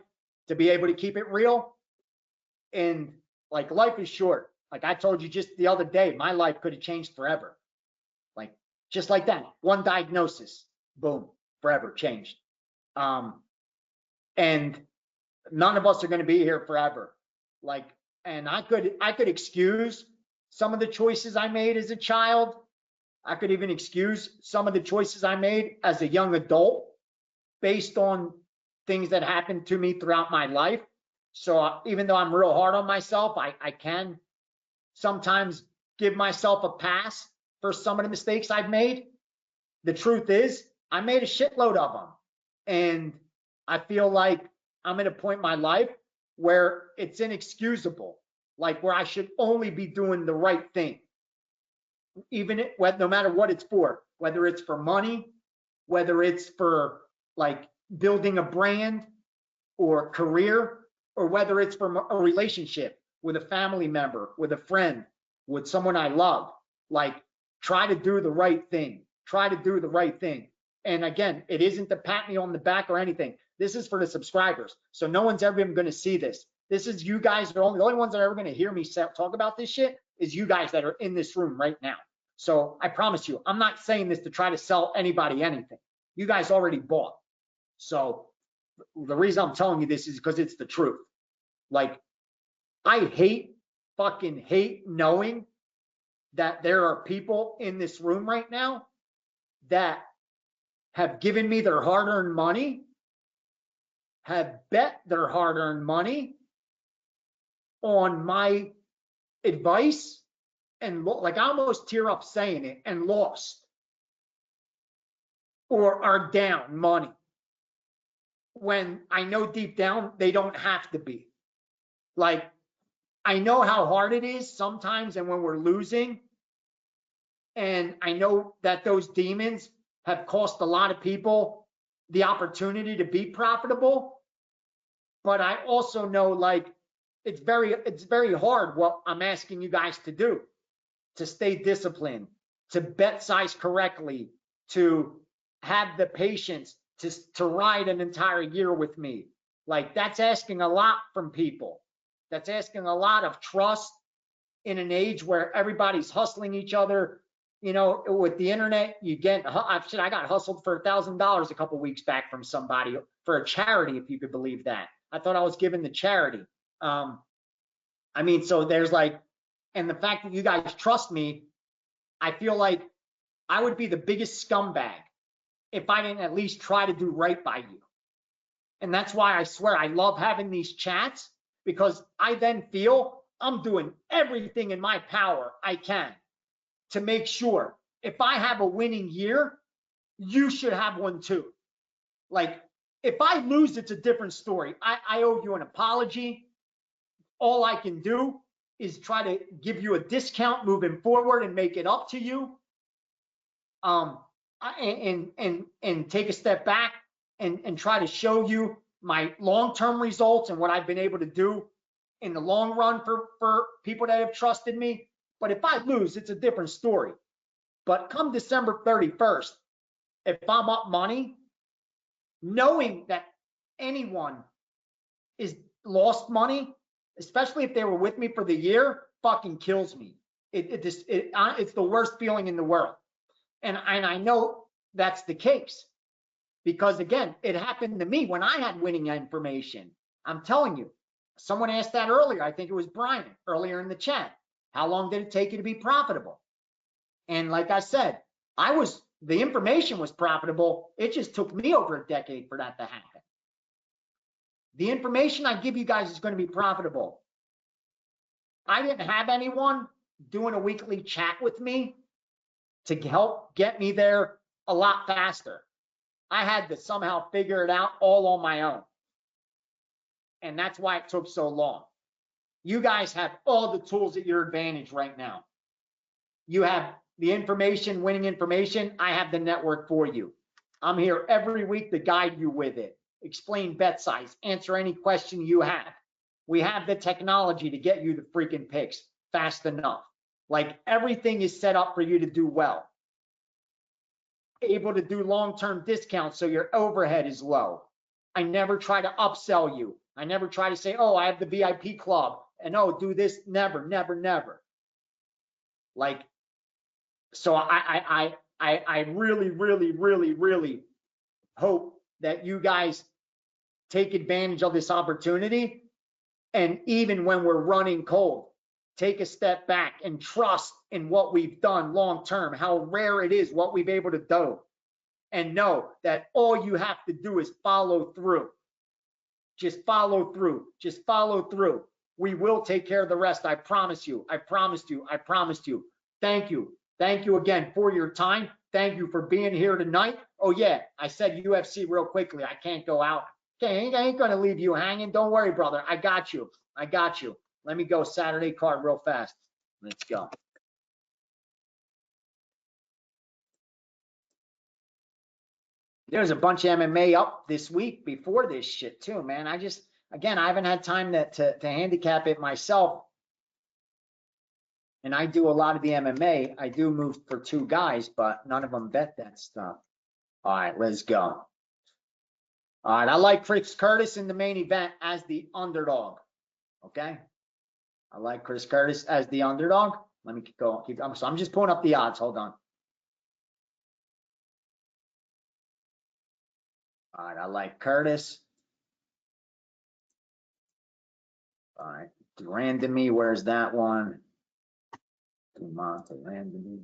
to be able to keep it real. And, like, life is short. Like I told you just the other day, my life could have changed forever. Like, just like that. One diagnosis, boom, forever changed. And none of us are going to be here forever. Like, and I could excuse some of the choices I made as a child. I could even excuse some of the choices I made as a young adult based on things that happened to me throughout my life. So even though I'm real hard on myself, I can sometimes give myself a pass for some of the mistakes I've made. The truth is, I made a shitload of them. And I feel like I'm at a point in my life where it's inexcusable, like where I should only be doing the right thing, even no matter what it's for, whether it's for money, whether it's for like building a brand or career, or whether it's for a relationship with a family member, with a friend, with someone I love. Like, try to do the right thing. Try to do the right thing. And again, it isn't to pat me on the back or anything. This is for the subscribers. So no one's ever even going to see this. This is you guys are the only ones that are ever going to hear me talk about this shit is you guys that are in this room right now. So I promise you, I'm not saying this to try to sell anybody anything. You guys already bought. So the reason I'm telling you this is because it's the truth. Like, I fucking hate knowing that there are people in this room right now that have given me their hard-earned money, have bet their hard-earned money on my advice, and like, I almost tear up saying it, and lost, or are down money, when I know deep down they don't have to be. Like, I know how hard it is sometimes, and when we're losing, and I know that those demons have cost a lot of people the opportunity to be profitable, but I also know, like, it's very hard what I'm asking you guys to do, to stay disciplined, to bet size correctly, to have the patience to ride an entire year with me. Like, that's asking a lot from people. That's asking a lot of trust in an age where everybody's hustling each other. You know, with the internet, you get, I got hustled for $1,000 a couple weeks back from somebody for a charity, if you could believe that. I thought I was giving the charity. I mean, so there's like, and the fact that you guys trust me, I feel like I would be the biggest scumbag if I didn't at least try to do right by you. And that's why I swear I love having these chats, because I then feel I'm doing everything in my power I can to make sure if I have a winning year, you should have one too. Like, if I lose, it's a different story. I owe you an apology. All I can do is try to give you a discount moving forward and make it up to you. And take a step back and try to show you my long-term results and what I've been able to do in the long run for people that have trusted me. But if I lose, it's a different story. But come December 31st, if I'm up money, knowing that anyone is lost money, especially if they were with me for the year, fucking kills me. It's the worst feeling in the world. And I know that's the case, because again, it happened to me when I had winning information. I'm telling you, someone asked that earlier. I think it was Brian earlier in the chat. How long did it take you to be profitable? And like I said, the information was profitable. It just took me over a decade for that to happen. The information I give you guys is going to be profitable. I didn't have anyone doing a weekly chat with me to help get me there a lot faster. I had to somehow figure it out all on my own. And that's why it took so long. You guys have all the tools at your advantage right now. You have the information, winning information. I have the network for you. I'm here every week to guide you with it, explain bet size, answer any question you have. We have the technology to get you the freaking picks fast enough. Like, everything is set up for you to do well. Able to do long-term discounts so your overhead is low. I never try to upsell you. I never try to say, oh, I have the VIP club, and oh, do this. Never, never, never. Like, so I really, really, really, really hope that you guys take advantage of this opportunity. And even when we're running cold, take a step back and trust in what we've done long term, how rare it is, what we've been able to do. And know that all you have to do is follow through. Just follow through. Just follow through. We will take care of the rest. I promise you. I promised you. I promised you. Thank you. Thank you again for your time. Thank you for being here tonight. Oh yeah, I said UFC real quickly. I can't go out. Okay, I ain't gonna leave you hanging. Don't worry, brother. I got you. I got you. Let me go Saturday card real fast. Let's go. There's a bunch of MMA up this week before this shit too, man. Again, I haven't had time to handicap it myself. And I do a lot of the MMA. I do move for 2 guys, but none of them bet that stuff. All right, let's go. All right, I like Chris Curtis in the main event as the underdog. Okay? I like Chris Curtis as the underdog. Let me go. So I'm just pulling up the odds. Hold on. All right, I like Curtis. All right, Durandamy, where's that one? Dumont Durandamy.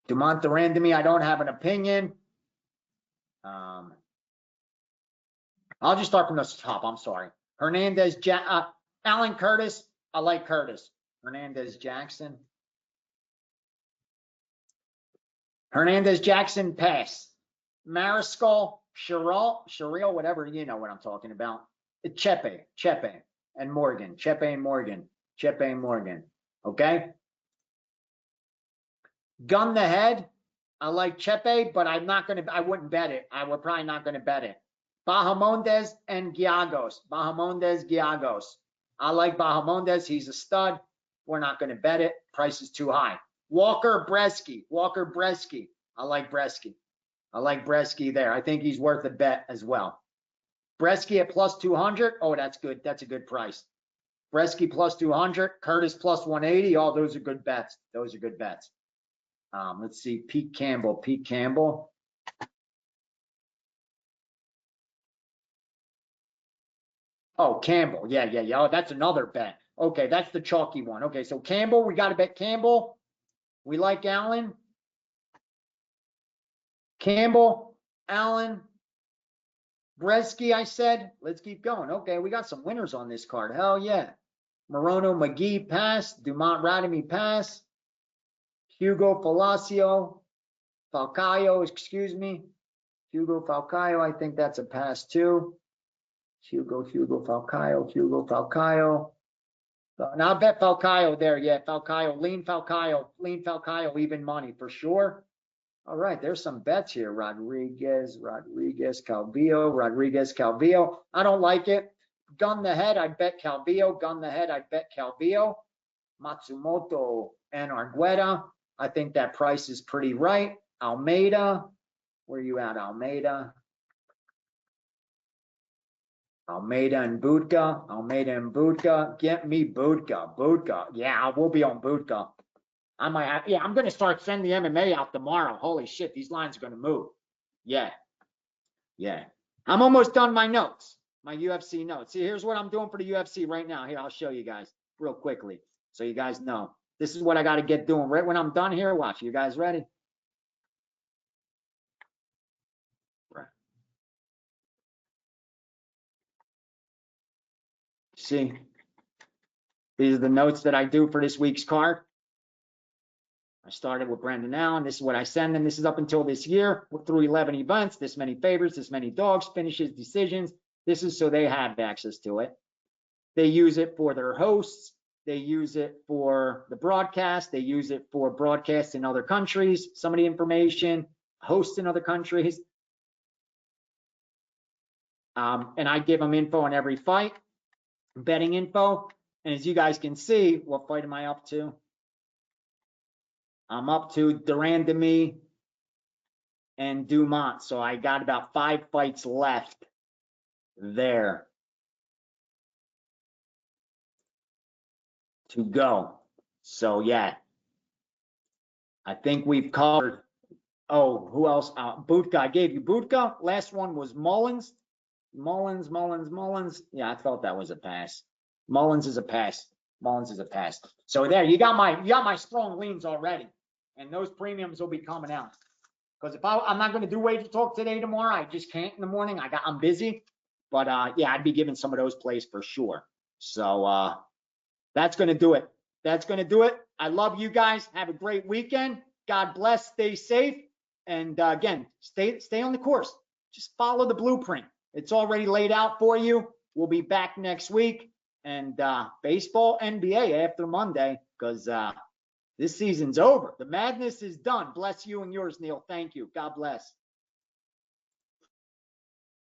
Dumont Durandamy, I don't have an opinion. I'll just start from the top. I'm sorry. Hernandez, Alan Curtis. I like Curtis. Hernandez Jackson. Hernandez Jackson, pass. Mariscal, Sherrill, whatever, you know what I'm talking about. Chepe, and Morgan. Chepe and Morgan. Okay? Gun the head. I like Chepe, but I wouldn't bet it. We're probably not gonna bet it. Bahamondes and Giagos. I like Bahamondes. He's a stud. We're not gonna bet it. Price is too high. Walker Bresky. I like Bresky there. I think he's worth a bet as well. Bresky at plus 200. Oh, that's good. That's a good price. Bresky plus 200. Curtis plus 180. Oh, those are good bets. Let's see. Pete Campbell. Oh, Campbell. Yeah. Oh, that's another bet. Okay, that's the chalky one. Okay, so Campbell, we got to bet Campbell. We like Allen. Campbell, Allen, Bresky, I said. Let's keep going. Okay, we got some winners on this card. Hell yeah. Morono McGee pass. Dumont Radamy pass. Hugo Falcaio, excuse me. Hugo Falcaio, I think that's a pass too. Hugo Falcaio. Now I bet Falcaio there. Yeah, Falcaio, lean Falcaio, even money for sure. All right, there's some bets here. Rodriguez, Calvillo. I don't like it. Gun the head, I'd bet Calvillo. Matsumoto and Argueta. I think that price is pretty right. Almeida, where you at, Almeida? Almeida and Budka. Get me Budka. Yeah, we'll be on Budka. I'm going to start sending the MMA out tomorrow. Holy shit, these lines are going to move. Yeah. I'm almost done my notes, my UFC notes. See, here's what I'm doing for the UFC right now. Here, I'll show you guys real quickly so you guys know. This is what I got to get doing. Right when I'm done here, watch. You guys ready? Right. See, these are the notes that I do for this week's card. I started with Brendan Allen. This is what I send them. This is up until this year. We're through 11 events, this many favorites, this many dogs, finishes, decisions. This is so they have access to it. They use it for their hosts. They use it for the broadcast. They use it for broadcasts in other countries. Some of the information, hosts in other countries. And I give them info on every fight, betting info. And as you guys can see, what fight am I up to? I'm up to Durandamy and Dumont. So I got about 5 fights left there to go. So yeah, I think we've covered Oh, who else? Butka. I gave you Butka. Last one was Mullins. Mullins. Yeah, I thought that was a pass. Mullins is a pass. So there, you got my strong leans already, and those premiums will be coming out. Because if I'm not going to do wager talk today, tomorrow, I just can't in the morning. I'm busy, but yeah, I'd be giving some of those plays for sure. So that's going to do it. I love you guys. Have a great weekend. God bless. Stay safe. And again, stay on the course. Just follow the blueprint. It's already laid out for you. We'll be back next week. And baseball, NBA after Monday, because this season's over. The madness is done. Bless you and yours, Neil. Thank you. God bless.